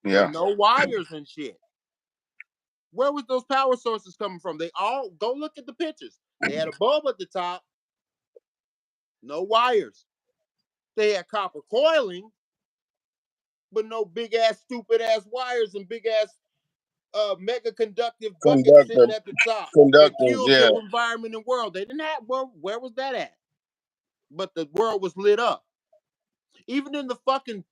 But Yeah. no wires and shit. Where was those power sources coming from? They all go look at the pictures. They had a bulb at the top, no wires. They had copper coiling, but no big ass, stupid ass wires and big ass mega conductive buckets Conductor, sitting at the top that conductors. killed Yeah. the environment and world. They didn't have where was that at? But the world was lit up. Even in the fucking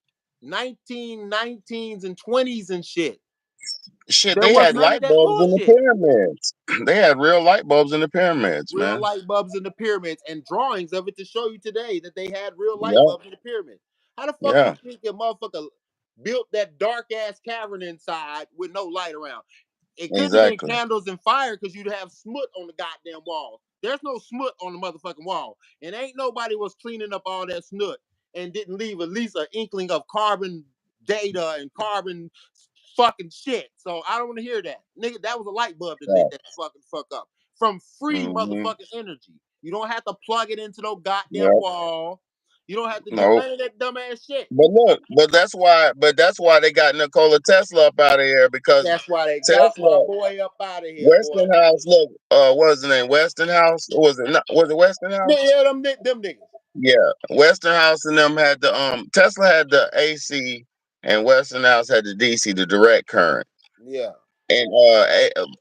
1919s and 20s and shit. Shit, There they was had none of light that bulbs in the bullshit. pyramids. They had real light bulbs in the pyramids, Real man. light bulbs in the pyramids and drawings of it to show you today that they had real light Yeah. bulbs in the pyramids. How the fuck you Yeah. think a motherfucker built that dark ass cavern inside with no light around? It couldn't have been Exactly. candles and fire because you'd have smut on the goddamn wall. There's no smut on the motherfucking wall. And ain't nobody was cleaning up all that smut and didn't leave at least an inkling of carbon data and carbon fucking shit. So I don't want to hear that. Nigga, that was a light bulb that lit Yeah. that fucking fuck up. From free Mm-hmm. motherfucking energy. You don't have to plug it into no goddamn Yep. wall. You don't have to do No. none of that dumbass shit. But look, but that's why they got Nikola Tesla up out of here because That's why they got my Tesla, boy up out of here, boy. Westinghouse. Look, what was the name? Westinghouse. Or was it not? Was it Westinghouse? Yeah, them niggas. Yeah, Westinghouse and them had the Tesla had the AC and Westinghouse had the DC, the direct current. Yeah. And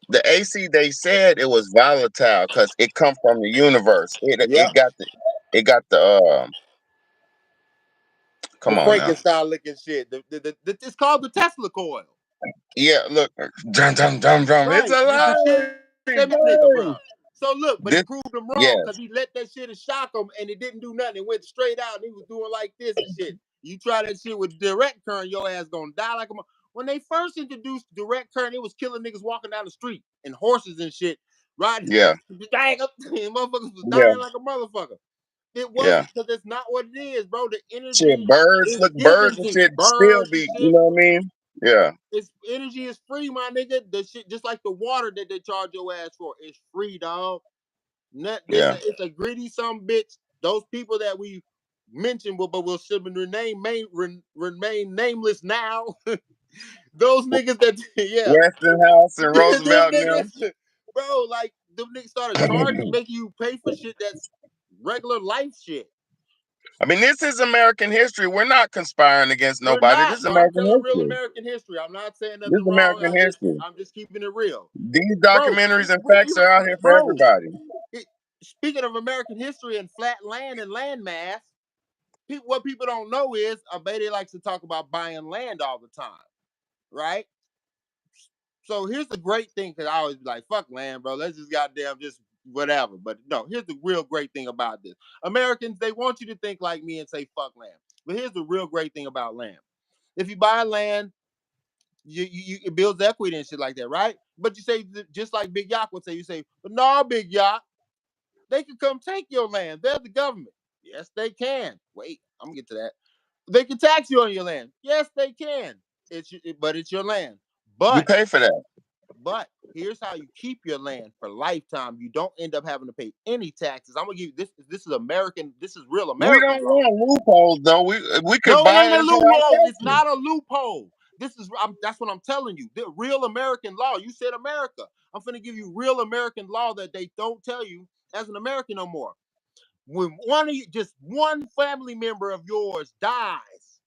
the AC they said it was volatile because it come from the universe. Yeah. It got the The come on now. Frankenstein looking shit. It's called the Tesla coil. Yeah, look, drum drum drum drum. It's Right. It's the alive, shit that nigga, boy. bro. So look, but This he proved him wrong because yes, he let that shit shock him and it didn't do nothing. It went straight out and he was doing like this and shit. You try that shit with direct current, your ass gonna die like a when they first introduced direct current, it was killing niggas walking down the street and horses and shit. Riding yeah, dying up and motherfuckers was yeah, dying like a motherfucker. It Yeah. wasn't, because that's not what it is, bro. The Shit, energy birds, is look, birds given and to you. shit still Birds and be, you shit. know what I mean? Yeah. It's energy is free, my nigga. The shit, just like the water that they charge your ass for, it's free, dog. Not this. Yeah. It's a greedy some bitch. Those people that we mentioned, but will should remain nameless now. Those niggas that, yeah, Westinghouse and them Roosevelt and them. niggas, bro. Like them niggas started charging, making you pay for shit that's regular life shit. I mean, this is American history. We're not conspiring against We're nobody. not, This is bro. I'm American telling real history. American history. I'm not saying This nothing is wrong. American history. I'm just keeping it real, These bro. documentaries and facts Even, are out here for bro. everybody. It, speaking of American history and flat land and landmass, what people don't know is Abede likes to talk about buying land all the time, right? So here's the great thing, because I always be like, fuck land, bro. Let's just goddamn just whatever. But no, here's the real great thing about this. Americans, they want you to think like me and say fuck land. But here's the real great thing about land. If you buy land, it builds equity and shit like that, right? But you say, just like Big Yak would say, you say, but no, Big Yak, they can come take your land. They're the government. Yes, they can. Wait, I'm gonna get to that. They can tax you on your land. Yes, they can. But it's your land. You But pay for that. here's how you keep your land for lifetime. You don't end up having to pay any taxes. I'm gonna give you this. This is American. This is real We American don't law. want loopholes though. We could No, it buy ain't it a and pay our loophole. It's taxes. not a loophole. That's what I'm telling you. The real American law. You said America. I'm gonna give you real American law that they don't tell you as an American no more. When just one family member of yours dies,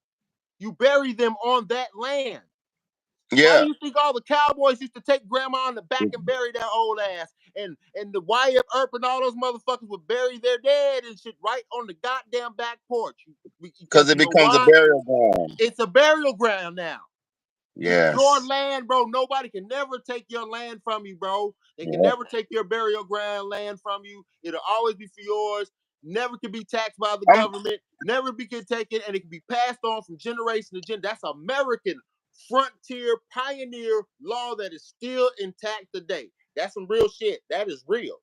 you bury them on that land. Why do Yeah. you think all the cowboys used to take grandma on the back and bury their old ass? And the Wyatt Earp and all those motherfuckers would bury their dead and shit right on the goddamn back porch. Because Because it you know becomes a why? burial ground. It's a burial ground now. It's your Yes. land, bro. Nobody can never take your land from you, bro. They can Yep. never take your burial ground land from you. It'll always be for yours. Never can be taxed by the I'm government. Never be can taken, and it can be passed on from generation to generation. That's American frontier pioneer law that is still intact today. That's some real shit. That is real.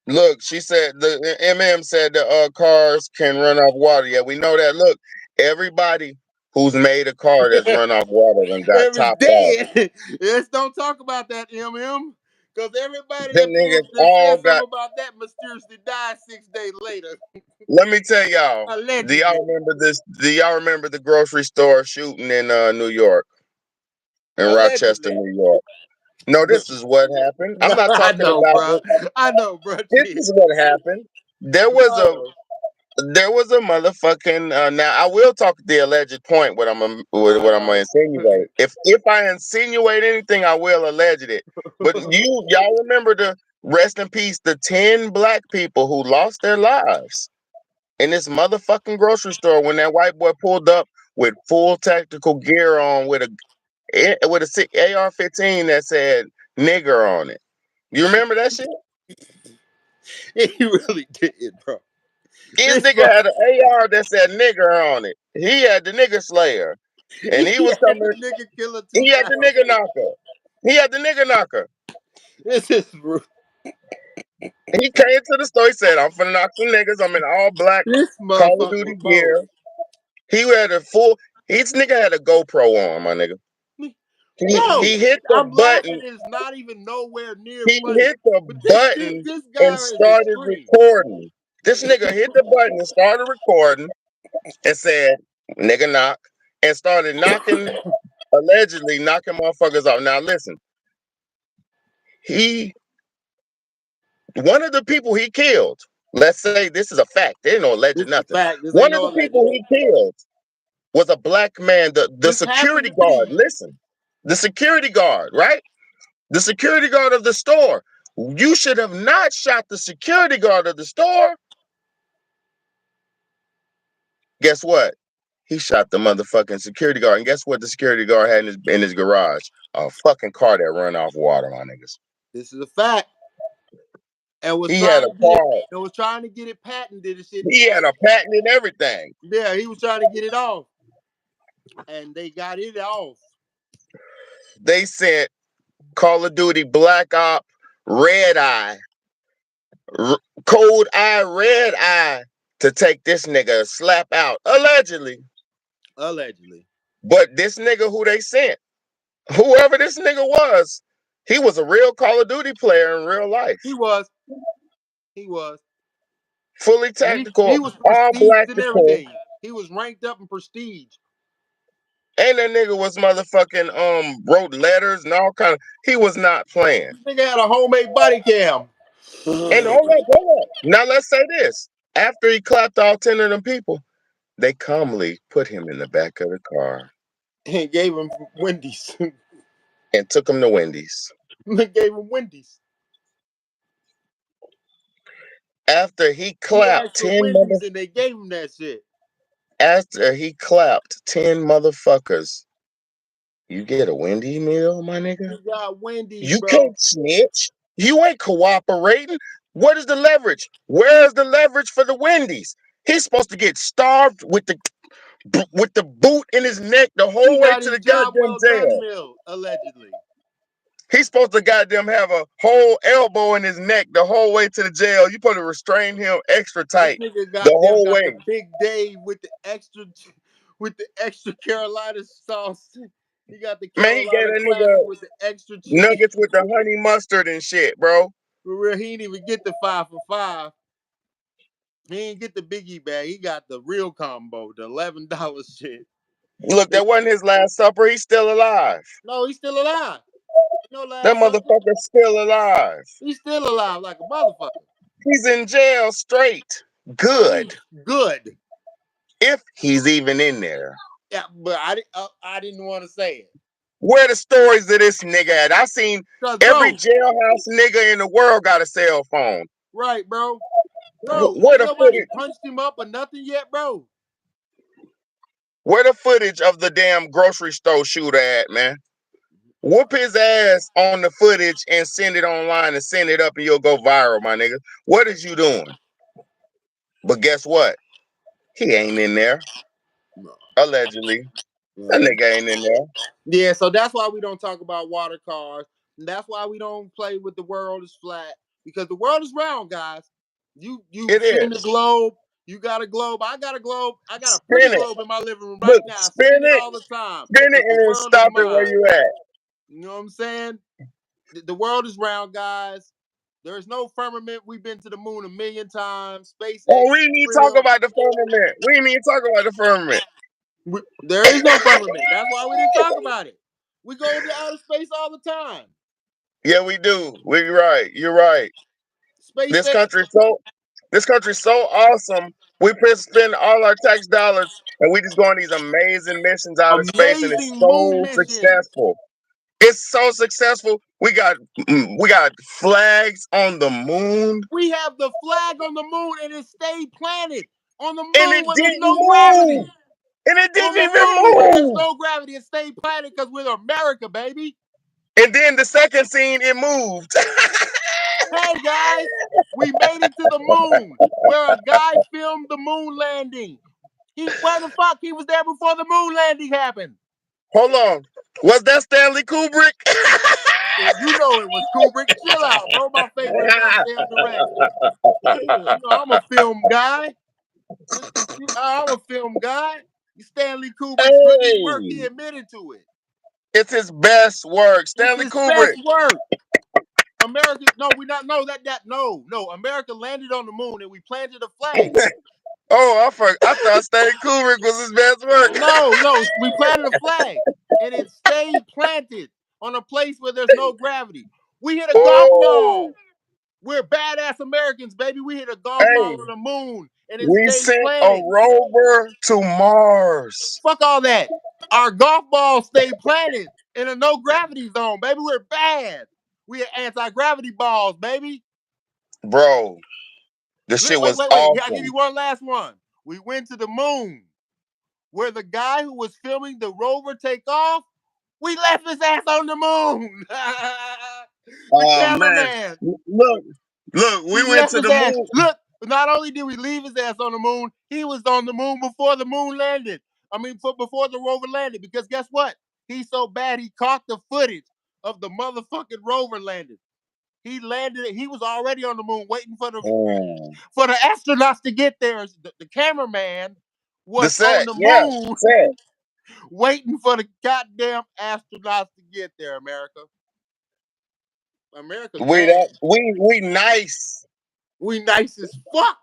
Look, she said the MM said the cars can run off water. Yeah, we know that. Look, everybody who's made a car that's run off water and got If it's topped off. dead, let's don't talk about that, MM. Because everybody Them niggas that all says got. something about that mysteriously died 6 days later. Let me tell y'all. Do y'all Allegedly. remember this? Do y'all remember the grocery store shooting in New York, in Rochester, Allegedly. New York? No, this is what happened. I'm No, not I talking know, about bro. it. I know, bro. This Shit. is what happened. There was a Bro. there was a motherfucking. Now I will talk the alleged point. I What I'm gonna know. insinuate. If I insinuate anything, I will allege it. But y'all remember the rest in peace the 10 black people who lost their lives in this motherfucking grocery store when that white boy pulled up with full tactical gear on with a AR-15 that said nigger on it. You remember that shit? He really did, bro. His This nigga had an AR that said nigger on it. He had the nigger slayer. And he he was had the coming, nigga killer he had the 2000. nigger knocker. He had the nigger knocker. This is He came to the store, he said, I'm finna knock some niggas. I'm in all black this Call of motherfucker Duty was bold. gear. He had a full, his nigga had a GoPro on, my nigga. He Bro, hit the I'm laughing. button. It's not even nowhere near He funny. hit the But button this and guy is started extreme. recording. This nigga hit the button and started recording and said, nigga knock, and started knocking, allegedly knocking motherfuckers off. Now listen, he, one of the people he killed, let's say this is a fact, there ain't no alleged This is a nothing. fact. This One ain't of no the alleged. people he killed was a black man, the Just happened security to guard. be. Listen, the security guard, right? The security guard of the store. You should have not shot the security guard of the store. Guess what? He shot the motherfucking security guard. And guess what the security guard had in his garage? A fucking car that run off water, my niggas. This is a fact. And was He had trying a to get it car. and was trying to get it patented and shit. He had And a patent and everything. yeah, he was trying to get it off. And they got it off. They sent Call of Duty Black Op Red Eye Cold eye, red eye to take this nigga a slap out, allegedly. Allegedly. But this nigga who they sent, whoever this nigga was, he was a real Call of Duty player in real life. He was. He was. Fully And he tactical, was all prestige and blackical. everything. He was ranked up in prestige. And that nigga was motherfucking wrote letters and all kind of. He was not playing. This nigga had a homemade body cam. And hold up. Now let's say this: after he clapped all 10 of them people, they calmly put him in the back of the car And gave him Wendy's. and took him to Wendy's. Gave him Wendy's. After he He clapped asked for 10 Wendy's and they gave him that shit. after he clapped 10 motherfuckers, you get a Wendy meal, my nigga? He got Wendy's, You bro. can't snitch. You ain't cooperating. What is the leverage? Where's the leverage for the Wendy's? He's supposed to get starved with the boot in his neck the He whole way got to his the job goddamn well done jail. meal, allegedly. He's supposed to goddamn have a whole elbow in his neck the whole way to the jail. You supposed to restrain him extra This tight nigga the goddamn whole got the way. Big Dave with the extra Carolina sauce. He got the Man, he gave Carolina that classic nigga with the extra cheese. nuggets with the honey mustard and shit, bro. For real, he didn't even get the 5 for 5. He didn't get the Biggie bag. He got the real combo, the $11 shit. Look, that wasn't his last supper. He's still alive. No, he's still alive. No That last supper. motherfucker's still alive. He's still alive like a motherfucker. He's in jail straight. No, he's Good. good. If he's even in there. Yeah, but I didn't want to say it. Where the stories of this nigga at? I seen Cause every bro, jailhouse nigga in the world got a cell phone. right, bro, Where ain't the nobody footage? punched him up or nothing yet, bro. Where the footage of the damn grocery store shooter at, man? Whoop his ass on the footage and send it online and send it up and you'll go viral, my nigga. What is you doing? But guess what? He ain't in there. No. Allegedly. That Yeah. nigga ain't in there. Yeah, so that's why we don't talk about water cars. And that's why we don't play with the world is flat. Because the world is round, guys. You It seen the is. globe. You got a globe. I got a globe. I got a pretty Spin it. globe in my living room right Look, now. I spin spin it it. all the time. Spin it Because the and then world is stop it where mine. you at. You know what I'm saying? The world is round, guys. There is no firmament. We've been to the moon a million times. SpaceX Oh, we is ain't even talk real. about the firmament. We ain't even talk about the firmament. There is no firmament. That's why we didn't talk about it. We go to outer space all the time. Yeah, we do. We right. You're right. This SpaceX, country's so this country's so awesome. We spend all our tax dollars and we just go on these amazing missions out of space and it's amazing moon so missions. successful. It's so successful. We got flags on the moon We have the flag on the moon and it stayed planted on the and it moon where there's didn't no move. gravity. And it On didn't the even moon where there's move. no gravity, it stayed planted because we're America, baby. And then the second scene, it moved. Hey guys, we made it to the moon where a guy filmed the moon landing. Where the fuck? He was there before the moon landing happened. Hold on. Was that Stanley Kubrick? You know it was Kubrick. Chill out, bro. My favorite goddamn director. You know I'm a film guy. I'm a film guy. Stanley Kubrick's rookie work. He Hey, admitted to it. it's his best work. It's Stanley his best Kubrick. work. America, no, we not no that no. America landed on the moon and we planted a flag. Oh, I thought Stanley Kubrick was his best work. No, we planted a flag and it stayed planted on a place where there's no gravity. We hit a golf Oh, ball. We're badass Americans, baby. We hit a golf ball hey, on the moon and it we stayed sent a planted. rover to Mars. Fuck all that. Our golf ball stayed planted in a no gravity zone, baby. We're bad. We are anti-gravity balls, baby. Bro, the shit was Wait. I'll give you awesome. one last one. We went to the moon where the guy who was filming the rover take off, we left his ass on the moon. The Oh man, cameraman. look, we We went left to his the ass. moon. Look, not only did we leave his ass on the moon, he was on the moon before the moon landed. I mean, before the rover landed. Because guess what? He's so bad he caught the footage of the motherfucking rover landing. He landed it. He was already on the moon, waiting for the Mm. astronauts to get there. The cameraman The was on set, the yeah, moon, set. waiting for the goddamn astronauts to get there. America's bad. We nice. We nice as fuck.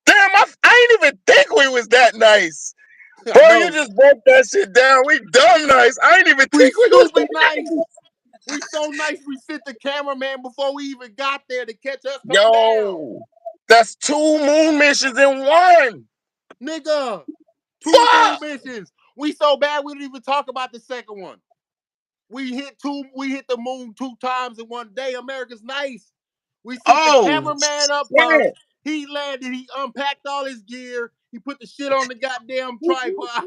Damn, I ain't even think we was that nice. I Bro, you know. just broke that shit down. We dumb nice. I ain't even We think we was stupid that nice. nice. We so nice. We sent the cameraman before we even got there to catch us come down, Yo, that's 2 moon missions in one. nigga. Two moon Fuck. missions. We so bad we didn't even talk about the second one. We hit the moon 2 times in one day. America's nice. We sent the Oh, cameraman up first. shit. He landed. He unpacked all his gear. He put the shit on the goddamn tripod.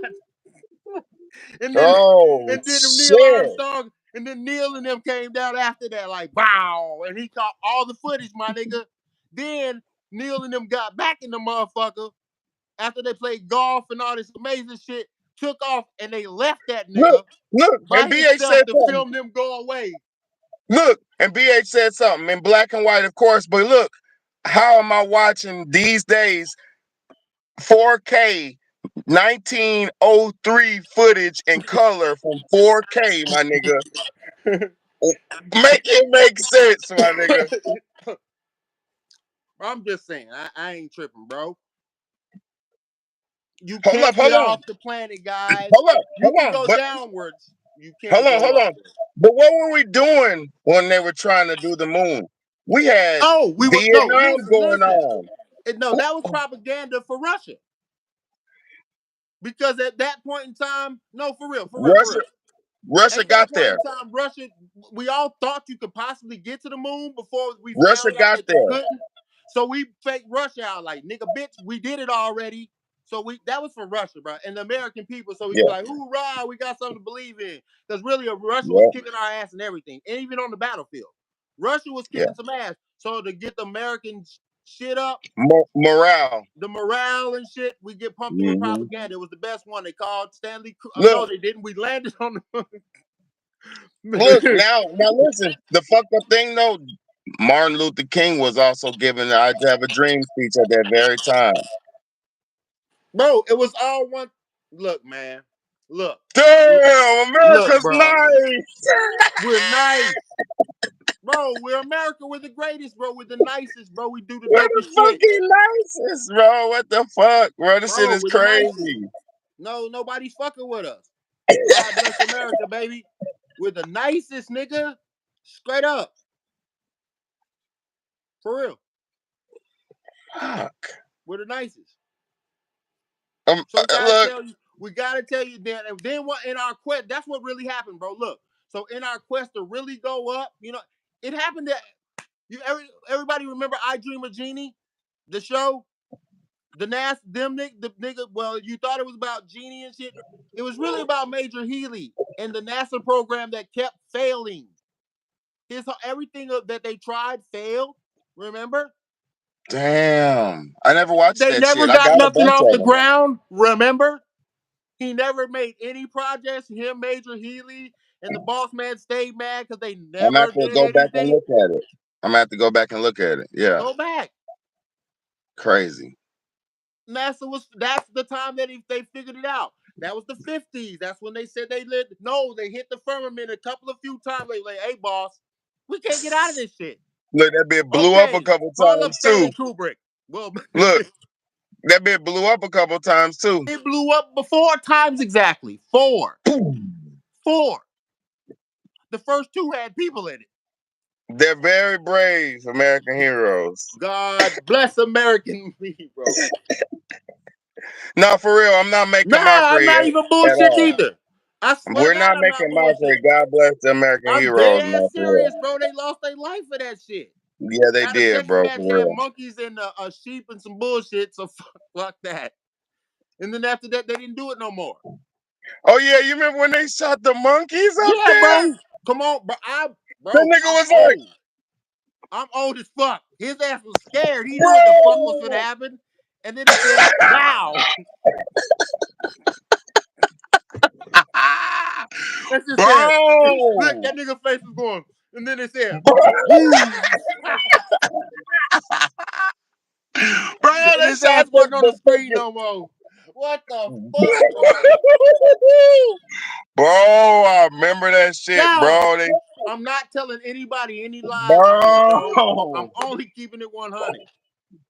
and then Oh, and then Neil shit. Armstrong and then Neil and them came down after that, like bow, and he caught all the footage, my nigga. Then Neil and them got back in the motherfucker after they played golf and all this amazing shit. Took off and they left that Look, nigga look, by and BH said himself to something. film them go away. Look, and BH said something in black and white, of course, but look, how am I watching these days 4K 1903 footage in color from 4K, my nigga? Make it make sense, my nigga. I'm just saying, I ain't tripping, bro. You Hold up, can't hold get on. off the planet, guys. Hold up, You hold can on. go But downwards. You can't go hold on. upwards. But what were we doing when they were trying to do the moon? We had Oh, we were no. Vietnam going Listen. on. No, that was propaganda for Russia. Because at that point in time, no, for real, for real, for Russia real. Russia At that got point there. in time, Russia, we all thought you could possibly get to the moon before we Russia found out got that you there. couldn't. So we faked Russia out like, nigga, bitch, we did it already. So that was for Russia, bro, and the American people. So we could Yeah, be like, hoorah, we got something to believe in. Because really, Russia was yeah, kicking our ass and everything, and even on the battlefield, Russia was yeah. kicking some ass. So to get the American shit up, Morale. the morale and shit, we get pumped with Hmm. propaganda. It was the best one. They called Stanley. Look, No, they didn't. We landed on look, the. now listen. The fucked up thing though, Martin Luther King was also given the I Have a Dream speech at that very time. Bro, it was all one. Look, man. Look. Damn, Look, America's bro. nice. We're nice. Bro, we're America. We're the greatest, bro. We're the nicest, bro. We do the We're the dopest shit. fucking nicest, bro. What the fuck, bro? This shit Bro, is we're the nicest. crazy. No, nobody's fucking with us. God bless America, baby. We're the nicest, nigga. Straight up. For real. Fuck. We're the nicest. So Look, we gotta tell you then. And then what in our quest? That's what really happened, bro. Look, so in our quest to really go up, it happened that everybody remember I Dream of Genie, the show, the nigga. Well, you thought it was about Genie and shit. It was really about Major Healy and the NASA program that kept failing. Everything that they tried failed. Remember? damn. I never watched They that never shit. I got got a nothing bunch off of the them. ground. Remember? He never made any projects. Him, Major Healy, and the boss man stayed mad because they I'm gonna have never to did go back and anything. look at it. I'm gonna have to go back and look at it. Yeah, Go back. crazy. That's the time that they figured it out. That was the 50s. That's when they said they lived. No, they hit the firmament a few times. Like, hey, boss, we can't get out of this shit. Look, that bit blew up a Okay, couple call up times too. Stanley Kubrick. Well, Look, that bit blew up a couple times too. it blew up 4 times exactly. Four. Four. The first two had people in it. They're very brave American heroes. God bless American me, bro. No, for real, I'm not making Nah, I'm mockery not even at bullshit all. either. I swear to We're God, not I'm not making bullshit. mockery. God bless the American I'm dead heroes, ass man, for real. serious, bro. They lost their life for that shit. Yeah, they Now the did, second bro, match for had real. monkeys and a sheep and some bullshit. So fuck that. And then after that, they didn't do it no more. Oh yeah, you remember when they shot the monkeys up Yeah, there? bro. Come on, bro. The nigga I'm was like, old. I'm old as fuck. His ass was scared. He knew what the fuck was gonna bro, happen. And then it said, "Wow." That just said, "Look, bro. that nigga face was going." And then it said, "Woo!" Bro, And they his shot ass the, wasn't on the the screen fucking no more. What the fuck, boy? Bro, I remember that shit, Now, bro. They I'm not telling anybody any lies on this, bro. I'm bro. only keeping it 100.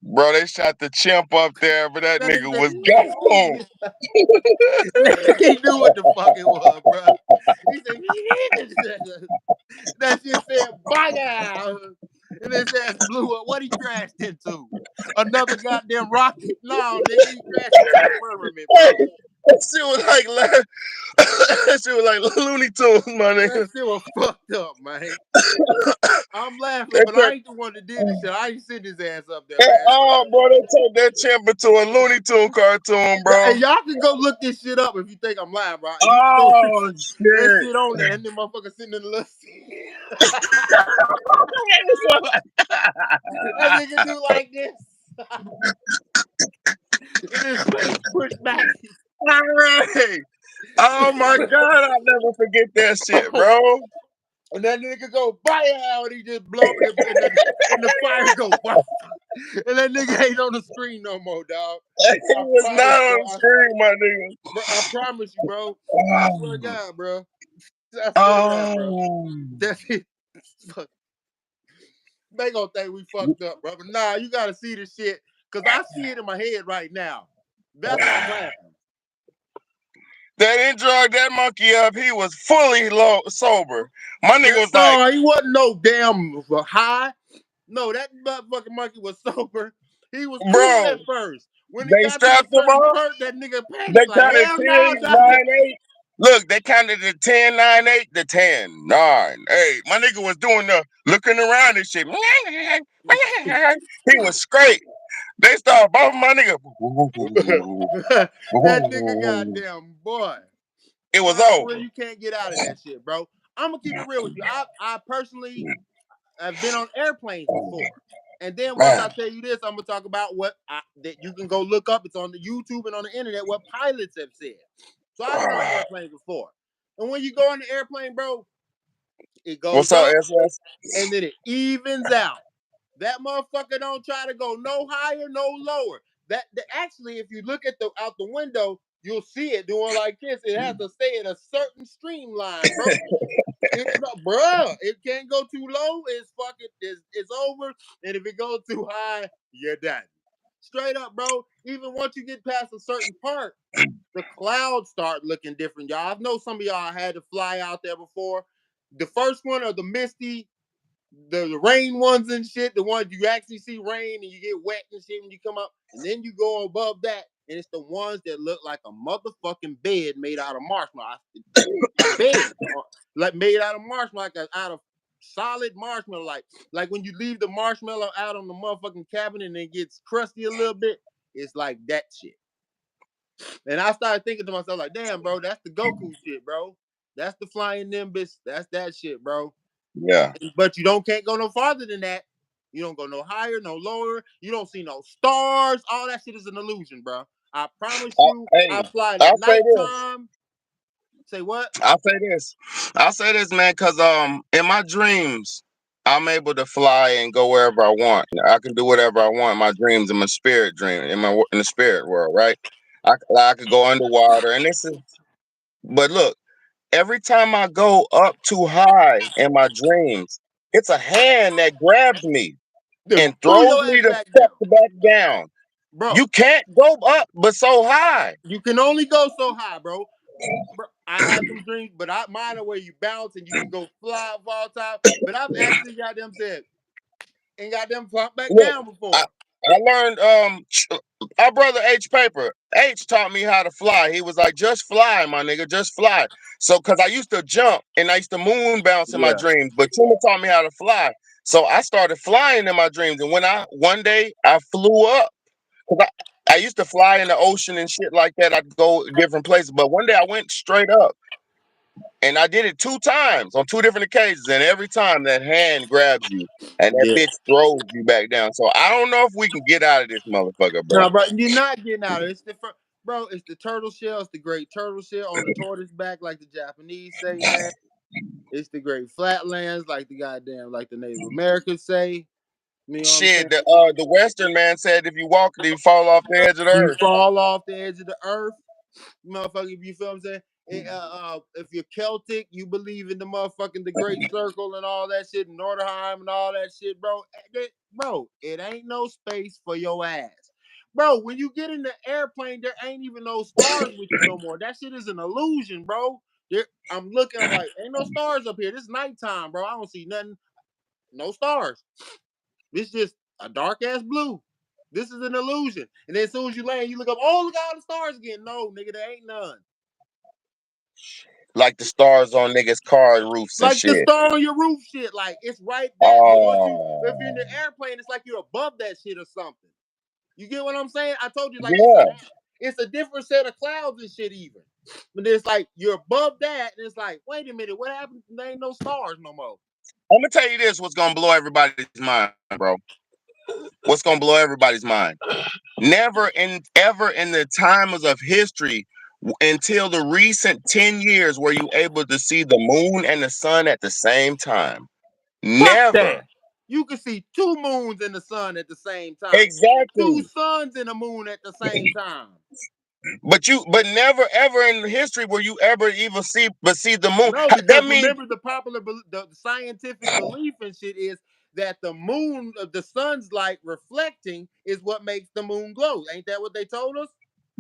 Bro, they shot the chimp up there, but that That nigga nigga was gone. said, and he knew what the fuck it was, bro. He said, that shit said, "Bye now," and his ass blew up. What he crashed into? Another goddamn rocket? No, nigga, he crashed into the firmament, Hey, bro. that shit was like that shit was like Looney Tunes, my That nigga. shit was fucked up, man. I'm laughing, They but took, I ain't the one that did this shit. I ain't send his ass up there, man. oh, bro, they took that chimp into a Looney Tune cartoon, Hey, bro. y'all can go look this shit up if you think I'm lying, bro. You can go Oh that shit. shit on there, and then motherfucker sitting in the little seat. That nigga do like this. And his face pushed back. Hey, oh my god, I'll never forget that shit, bro. And that nigga go, "Bam!" And he just blow up, and the fire go, "Bam!" And that nigga ain't on the screen no more, dog. He I was not promise, bro. on the screen, my I promise you, bro. I swear to nigga. God, bro. I swear to God, bro. Oh. That's it. Fuck. They gonna think we fucked up, bro. But nah, you gotta see this shit. Cause I see it in my head right now. That's why I'm laughing. They didn't drug that monkey up. He was fully sober. My nigga was like, No, he wasn't no damn high. No, that motherfucking monkey was sober. He was cool bro, at first. When it they got to a strapped him certain up. part, that nigga They panicked like, counted "Hell no, 10, dog." 9, 8. Look, they counted the 10, 9, 8, the 10, 9, 8. My nigga was doing the looking around and shit. He was straight. They started bumping my nigga. That nigga goddamn boy. It Boy, was I swear over. you can't get out of that shit, bro. I'm gonna keep it real with you. I personally have been on airplanes before. And then once I Man. tell you this, I'm gonna talk about that you can go look up. It's on the YouTube and on the internet what pilots have said. So I've been on airplanes before. And when you go on the airplane, bro, it What's goes up, up SS? and then it evens out. That motherfucker don't try to go no higher, no lower. Actually, if you look at the out the window, you'll see it doing like this. It has to stay in a certain streamline, bro. Bruh, it can't go too low. It's over. And if it goes too high, you're done. Straight up, bro. Even once you get past a certain part, the clouds start looking different, y'all. I know some of y'all had to fly out there before. The first one are the misty, the rain ones and shit, the ones you actually see rain and you get wet and shit when you come up. And then you go above that, and it's the ones that look like a motherfucking bed made out of marshmallow. A bed, like made out of marshmallow, like out of solid marshmallow. Like when you leave the marshmallow out on the motherfucking cabinet and it gets crusty a little bit, it's like that shit. And I started thinking to myself, like, damn, bro, that's the Goku shit, bro. That's the flying Nimbus. That's that shit, bro. Yeah. But you don't can't go no farther than that. You don't go no higher, no lower. You don't see no stars. All that shit is an illusion, bro. I promise you, I Hey, fly I'll at say this. nighttime. Say what? I'll say this. I'll say this, man, because in my dreams, I'm able to fly and go wherever I want. I can do whatever I want in my dreams, in my spirit dream, in the spirit world, right? I could go underwater, and this is. But look, every time I go up too high in my dreams, it's a hand that grabs me Then and pull throws your me ass the back step down, back down. bro. You can't go up, but so high. You can only go so high, bro. I have some dreams, but mine are where you bounce and you can go fly all time. But I've actually got them said and got them flop back Look, down I, before. I learned our brother H Paper. H taught me how to fly. He was like, just fly, my nigga, just fly. So cause I used to jump and I used to moon bounce in my Yeah. dreams, but Tuma taught me how to fly. So I started flying in my dreams. And when I one day I flew up, 'cause I used to fly in the ocean and shit like that. I'd go different places. But one day I went straight up. And I did it 2 times on 2 different occasions, and every time that hand grabs you and that Yeah. bitch throws you back down. So I don't know if we can get out of this motherfucker, bro. No, bro, you're not getting out of it. It's the bro. It's the turtle shell. It's the great turtle shell on the tortoise back, like the Japanese say, man. It's the Great Flatlands, like the goddamn, like the Native Americans say. You know what I'm Shit, saying? the Western man said if you walk it, you fall off the edge of the You earth. fall off the edge of the earth, motherfucker. You feel what I'm saying? If you're Celtic, you believe in the motherfucking the Great Circle and all that shit, Nordheim and all that shit, bro. Bro, it ain't no space for your ass, bro. When you get in the airplane, there ain't even no stars with you no more. That shit is an illusion, bro. I'm looking, I'm like, ain't no stars up here. This is nighttime, bro. I don't see nothing, no stars. It's just a dark ass blue. This is an illusion. And then as soon as you land, you look up, oh, look at all the stars again. No, nigga, there ain't none. Like the stars on niggas' car roofs and Like the shit. star on your roof shit. Like it's right there. But once if you're in the Oh, airplane, it's like you're above that shit or something. You get what I'm saying? I told you, like yeah. it's a different set of clouds and shit, even. But it's like you're above that, and it's like, wait a minute, what happened? There ain't no stars no more. I'm gonna tell you this: what's gonna blow everybody's mind, bro? What's gonna blow everybody's mind? Ever in the times of history until the recent 10 years were you able to see the moon and the sun at the same time. Fuck Never. that. You can see two moons in the sun at the same time. Two Exactly. suns in the moon at the same time. But never ever in history will you ever even see the moon. No, That because means remember the scientific belief and shit is that the moon, the sun's light reflecting is what makes the moon glow. Ain't that what they told us?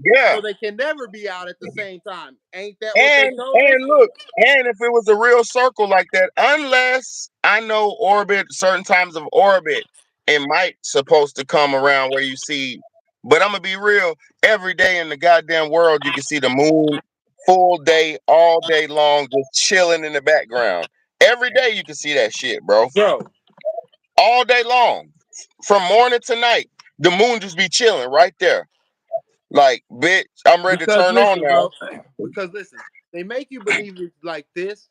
yeah. So they can never be out at the same time. Ain't that what they told us? And look, and if it was a real circle like that, unless I know orbit, certain times of orbit, it might supposed to come around where you see. But I'm gonna be real. Every day in the goddamn world, you can see the moon full day, all day long, just chilling in the background. Every day you can see that shit, bro. Bro, All day long, from morning to night, the moon just be chilling right there. Like, bitch, I'm ready to because turn on listen, now. bro. Because listen, they make you believe it's like this.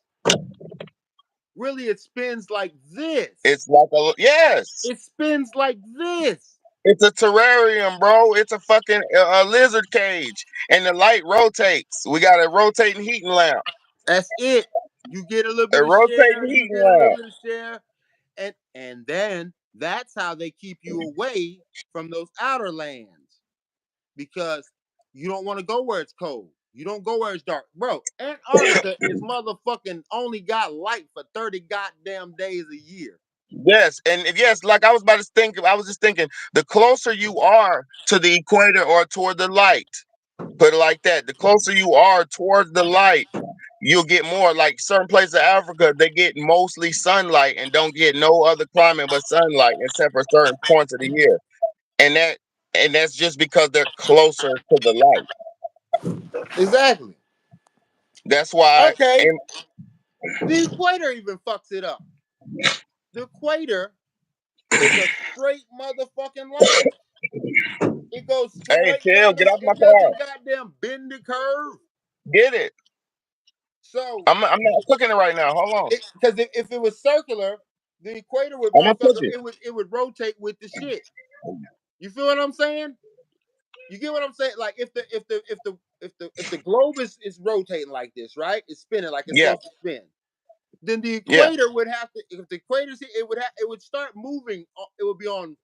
Really, it spins like this. It's like yes. It spins like this. It's a terrarium, bro. It's a fucking a lizard cage, and the light rotates. We got a rotating heating lamp. That's it. You get a little A bit of rotating share. You heating get a little lamp. bit of share, and then that's how they keep you away from those outer lands because you don't want to go where it's cold. You don't go where it's dark, bro. Antarctica is motherfucking only got light for 30 goddamn days a year. Yes, and yes, like I was about to think. I was just thinking, the closer you are to the equator or toward the light, put it like that. The closer you are towards the light, you'll get more. Like certain places of Africa, they get mostly sunlight and don't get no other climate but sunlight, except for certain points of the year. And that's just because they're closer to the light. Exactly. That's why. Okay. And The equator even fucks it up. The equator is a straight motherfucking line. It goes hey, straight chill, down get the. off my It car. doesn't goddamn bend the curve. Get it. So, I'm not cooking it right now. Hold on. because if it was circular, the equator would I'm gonna cook motherfucker. it. It would rotate with the shit. You feel what I'm saying? You get what I'm saying? Like if the globe is rotating like this, right? It's spinning like it's Yeah, supposed to spin. Then the yeah. equator would have to. If the equator's here, it would start moving. It would be on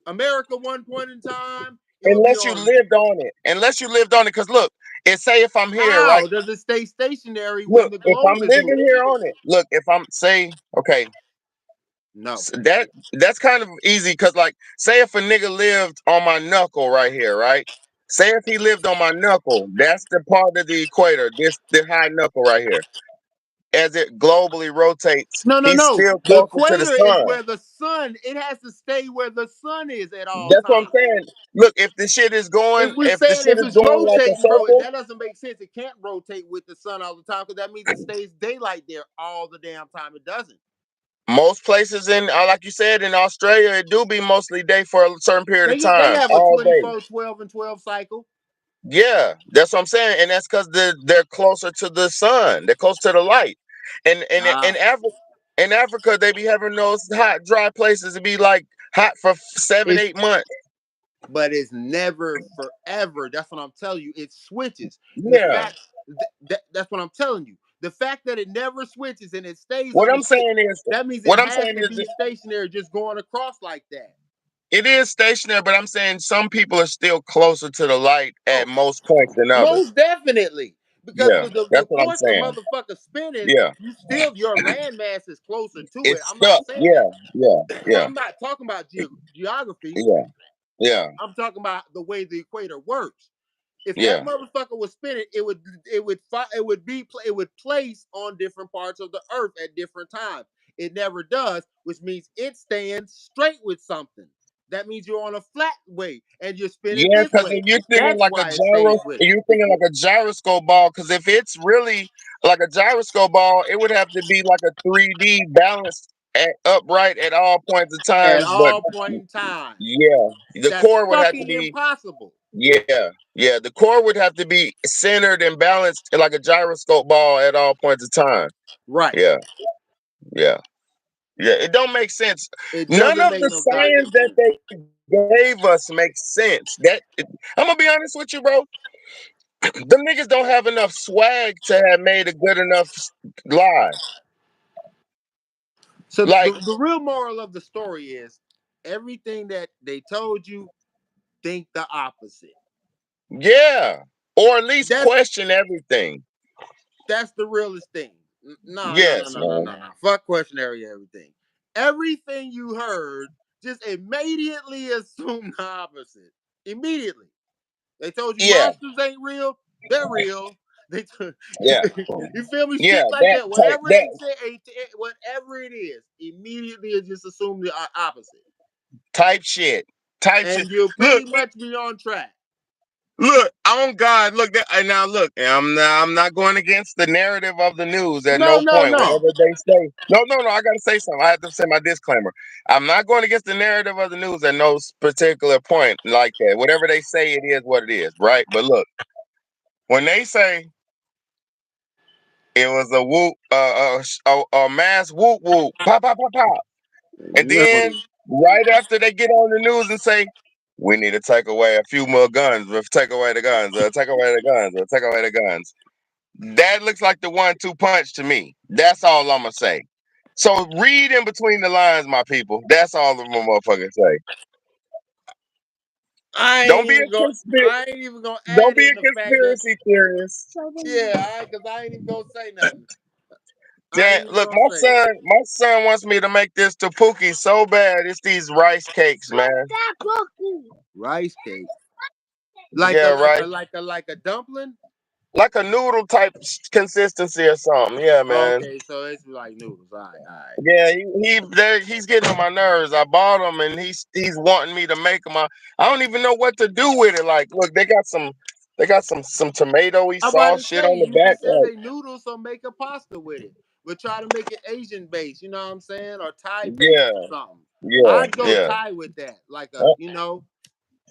America one point in time. It would be Unless you on. lived on it. Unless you lived on it. Because look, it say if I'm here, right? How does it stay stationary when Look, the if globe I'm is living moving? here on it, look, if I'm say, okay, No. that's kind of easy because like say if a nigga lived on my knuckle right here, right? Say if he lived on my knuckle, that's the part of the equator, this high knuckle right here. As it globally rotates, No, no, he's no. still The closer to the equator is sun. where the sun. It has to stay where the sun is at all That's what I'm times. saying. Look, if the shit If is it's going like a rotating, bro, circle, that doesn't make sense. It can't rotate with the sun all the time because that means it stays daylight there all the damn time. It doesn't. most places in like you said in Australia, it do be mostly day for a certain period of They time, have a all day. 24, 12, and 12 cycle. Yeah, that's what I'm saying, and that's because they're closer to the sun, they're close to the light, and Ah, in Africa they be having those hot, dry places to be like hot for seven, it's 8 months. but it's never forever. That's what I'm telling you. It switches, and the Yeah, fact that's what I'm telling you. The fact that it never switches and it stays What on the I'm shit, saying is, that means it what I'm has saying to is, be stationary, just going across like that. it is stationary, but I'm saying some people are still closer to the light at Oh, most points than others. most definitely. Because Yeah, the that's what I'm point the saying. motherfucker spinning, Yeah, you still your landmass is closer to it. it's I'm not stuck. saying Yeah, that. yeah, yeah, I'm not talking about geography. yeah, yeah, I'm talking about the way the equator works. If that yeah. motherfucker was spinning, it would place on different parts of the earth at different times. It never does, which means it stands straight with something. That means you're on a flat way and you're spinning Yeah, this because way. you're thinking That's like a why it stays with it. you're thinking like a gyroscope ball. Because if it's really like a gyroscope ball, it would have to be like a 3D balanced upright at all points of At times. But all point in time. yeah, the That's core would have to fucking be impossible. yeah, yeah. The core would have to be centered and balanced like a gyroscope ball at all points of time. Right. Yeah, yeah, yeah. It don't make sense. It None doesn't of make the no science goddamn that sense. they gave us makes sense. I'm gonna be honest with you, bro. Them niggas don't have enough swag to have made a good enough lie. So Like, the real moral of the story is everything that they told you, think the opposite. yeah. Or at least That's question everything. that's the realest thing. No, no, no, Yes, no, no, man. no, no. Fuck questionary everything. Everything you heard, just immediately assume the opposite. Immediately. They told you Yeah, monsters ain't real. They're real. They yeah, you feel me? yeah. Shit like That that. type Whatever they that say, whatever it is, immediately it just assume the opposite, type shit. Type shit. and you'll Look, pretty much be on track. look, on God, look that and now look, and I'm not going against the narrative of the news at No, no no, point. no. Whatever they say. No, no, no, I gotta say something. I have to say my disclaimer. I'm not going against the narrative of the news at no particular point like that. Whatever they say, it is what it is, right? But look, when they say it was a whoop, a mass whoop whoop, pop, pop, pop, pop. And No. then right after they get on the news and say, we need to take away a few more guns, or take away the guns, or take away the guns, or take away the guns. That looks like the 1-2 punch to me. That's all I'm gonna say. So read in between the lines, my people. That's all I'm gonna motherfucking say. Don't be a I ain't even gonna don't add be in a the fact that conspiracy theorist. because I ain't even gonna say nothing. I Yeah, ain't even look, gonna say it. my son wants me to make this tapuki so bad. It's these rice cakes, man. Rice cake, Yeah, right. like a dumpling. Like a noodle type consistency or something. Yeah, man. Okay, so it's like noodles. All right, all right. Yeah, he's getting on my nerves. I bought him, and he's wanting me to make him. I don't even know what to do with it. Like, look, they got some tomatoey I'm about sauce to shit say on the you back. just said they noodles, so make a pasta with it. But try to make it Asian based. You know what I'm saying, or Thai based Yeah, or something. yeah, I'd go yeah, Thai with that, like Uh,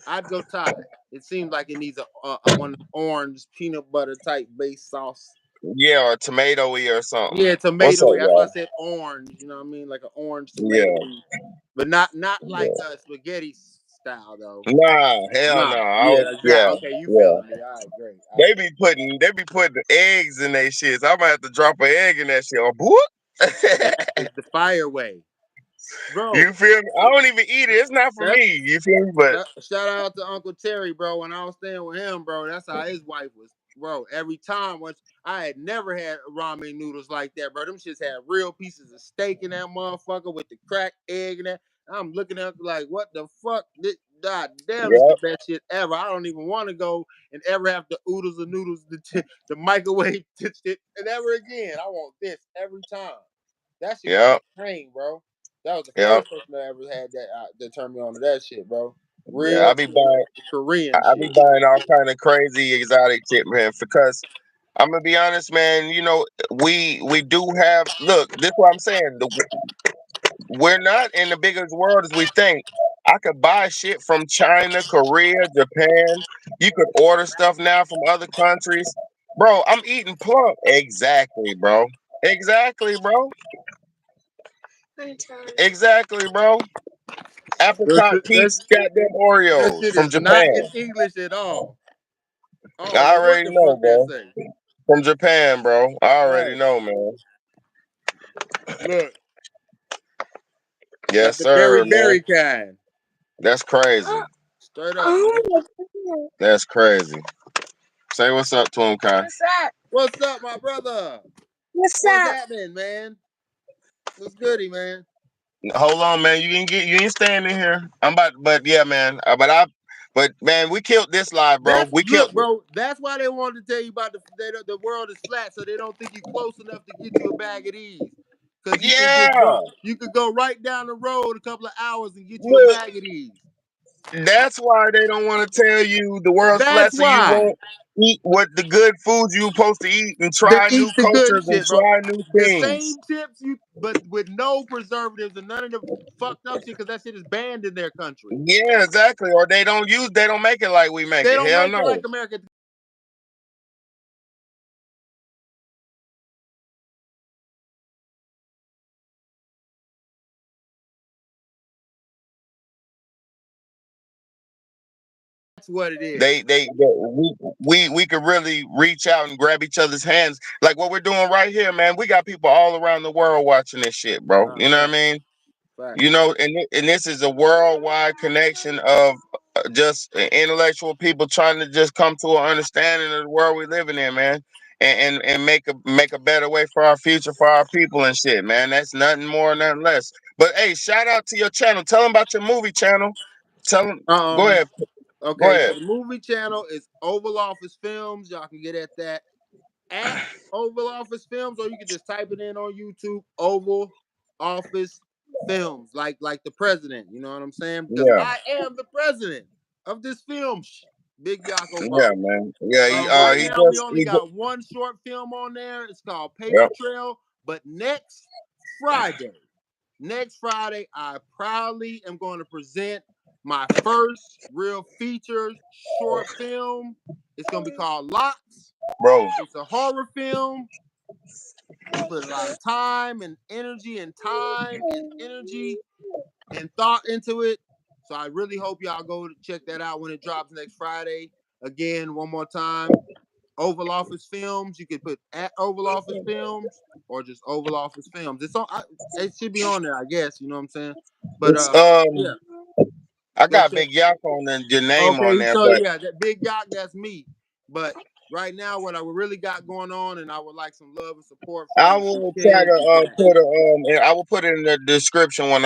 I'd go Thai. It seems like it needs a one orange peanut butter type base sauce. yeah, or tomatoey or something. Yeah, What's up, tomato. That's why I y'all? said orange. You know what I mean, like an orange tomato, Yeah, but not like yeah. spaghetti style though. Nah, hell no. Nah, yeah, Yeah, exactly. Okay, you yeah. feeling me? All right, great. All They right. be putting eggs in their shit. So I'm gonna have to drop an egg in that shit. Or boop. That is the fire way, bro. You feel me? I don't even eat it. It's not for That, me. You feel me? But shout out to Uncle Terry, bro. When I was staying with him, bro, that's how his wife was, bro. Every time once I had never had ramen noodles like that, bro. Them shits had real pieces of steak in that motherfucker with the cracked egg and that. I'm looking at it like, what the fuck? God damn, it's the yeah, best shit ever. I don't even want to go and ever have the oodles of noodles, the microwave shit, and ever again. I want this every time. That shit was yeah, a pain, bro. That was the yeah, first person that ever had that turned me on to that shit, bro. yeah. Real Korean I be shit. buying all kind of crazy exotic shit, man. Because I'm gonna be honest, man. You know, we do have. Look, this is what I'm saying. We're not in the biggest world as we think. I could buy shit from China, Korea, Japan. You could order stuff now from other countries, bro. I'm eating plump. Exactly, bro. Exactly, bro. Exactly, bro. Apricot That, Peach goddamn that Oreos shit from is not in Japan. English at all. I don't I know what already the know, fuck that bro. say. From Japan, bro. I already Right. know, man. Look, got Yes, the berry sir, man. berry kind. That's crazy. Straight up, man. That's crazy. Say what's up to him, Kai. What's up, my brother? What's What's up? happening, man? What's goody, man? Hold on, man. You ain't staying in here. I'm about, but yeah, man. But man, we killed this live, bro. That's We killed. look, bro. That's why they wanted to tell you about the world is flat, so they don't think you're close enough to get you a bag of these. Cause you could just Yeah. go right down the road a couple of hours and get you a Look, bag of these. that's why they don't want to tell you the world's flat, That's so you why. won't eat what the good foods you supposed to eat and They try eat new the good cultures and shit, bro. try new The things. same chips but with no preservatives and none of the fucked up shit, because that shit is banned in their country. Yeah, exactly. Or they don't make it like we make They it. don't Hell make it like no. America. That's what it is. We could really reach out and grab each other's hands like what we're doing right here, man. We got people all around the world watching this shit, bro. You know what I Fact, mean? fact. You know, and this is a worldwide connection of just intellectual people trying to just come to an understanding of the world we're living in, man, and make a better way for our future, for our people and shit, man. That's nothing more, nothing less. But hey, shout out to your channel. Tell them about your movie channel. Tell them. Go Um. ahead. Go Okay, so ahead. the movie channel is Oval Office Films. Y'all can get at that at Oval Office Films, or you can just type it in on YouTube, Oval Office Films, like the president. You know what I'm saying? Because Yeah, I am the president of this film. Big Yak yeah, Obama. man. Yeah, Right he now, we just only he just. got one short film on there. It's called Paper Yep, Trail. But Friday, next Friday, I proudly am going to present my first real feature short film. It's going to be called Locks. bro. It's a horror film. I put a lot of time and energy and thought into it. So I really hope y'all go to check that out when it drops next Friday. Again, one more time, Oval Office Films. You could put at Oval Office Films or just Oval Office Films. It should be on there, I guess. You know what I'm saying? But It's yeah, I go got check. Big Yak on your name on Okay, there, so but yeah, that Big Yacht, that's me. But right now, what I really got going on, and I would like some love and support I from if you will try can, to is that put a and I will put it in the description when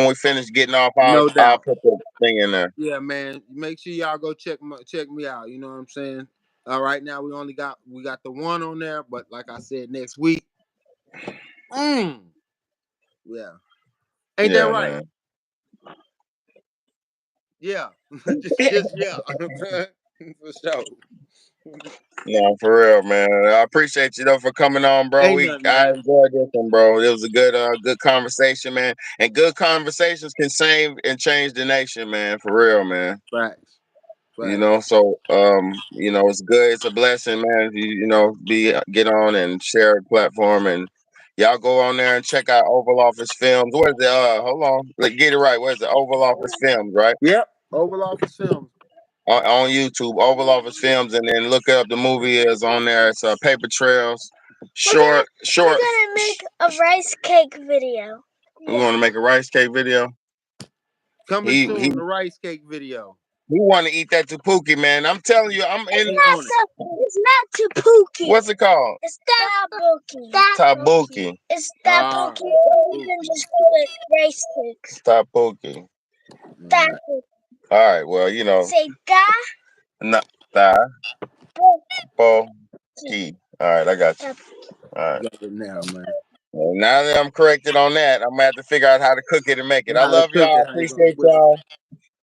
we finish getting off. no I'll doubt. put the thing in there. Yeah, man. Make sure y'all go check me out. You know what I'm saying? Right now we got the one on there, but like I said, next week, yeah, ain't that Yeah, right? man. Yeah, just yeah, for sure. No, for real, man. I appreciate you though for coming on, bro. Ain't nothing, I man. enjoyed this one, bro. It was a good conversation, man. And good conversations can save and change the nation, man. For real, man. Facts, You facts. know, so it's good. It's a blessing, man. Get on and share a platform, and y'all go on there and check out Oval Office Films. What is it? Hold on, get it right. What is it? Oval Office Films, right? Yep, Oval Office Films. On YouTube, Oval Office Films, and then look up the movie is on there. It's Paper Trails, short. We're gonna make a rice cake video. We want to make a rice cake video. Coming He soon, he the rice cake video. he want to eat that tapuki, man. I'm telling you, I'm It's in. On it. it's not tapuki. What's it called? It's tabuki. Tabuki. It's Ah, tabuki. You can just call it rice cakes. Tapuki. right. Tabuki. All right. Well, Say na tapuki. All right, I got you. All right. Got it now, man. Well, now that I'm corrected on that, I'm gonna have to figure out how to cook it and make it. I How to love cook y'all. it, how you gonna Appreciate whip it. y'all.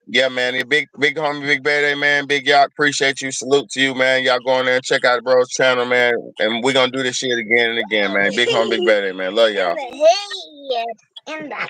Yeah, man. The big homie, big Bayday, man. Big Yak. Appreciate you. Salute to you, man. Y'all go in there and check out bro's channel, man. And we're gonna do this shit again and again, man. Big homie, big Bayday, man. Love y'all. hey, and that.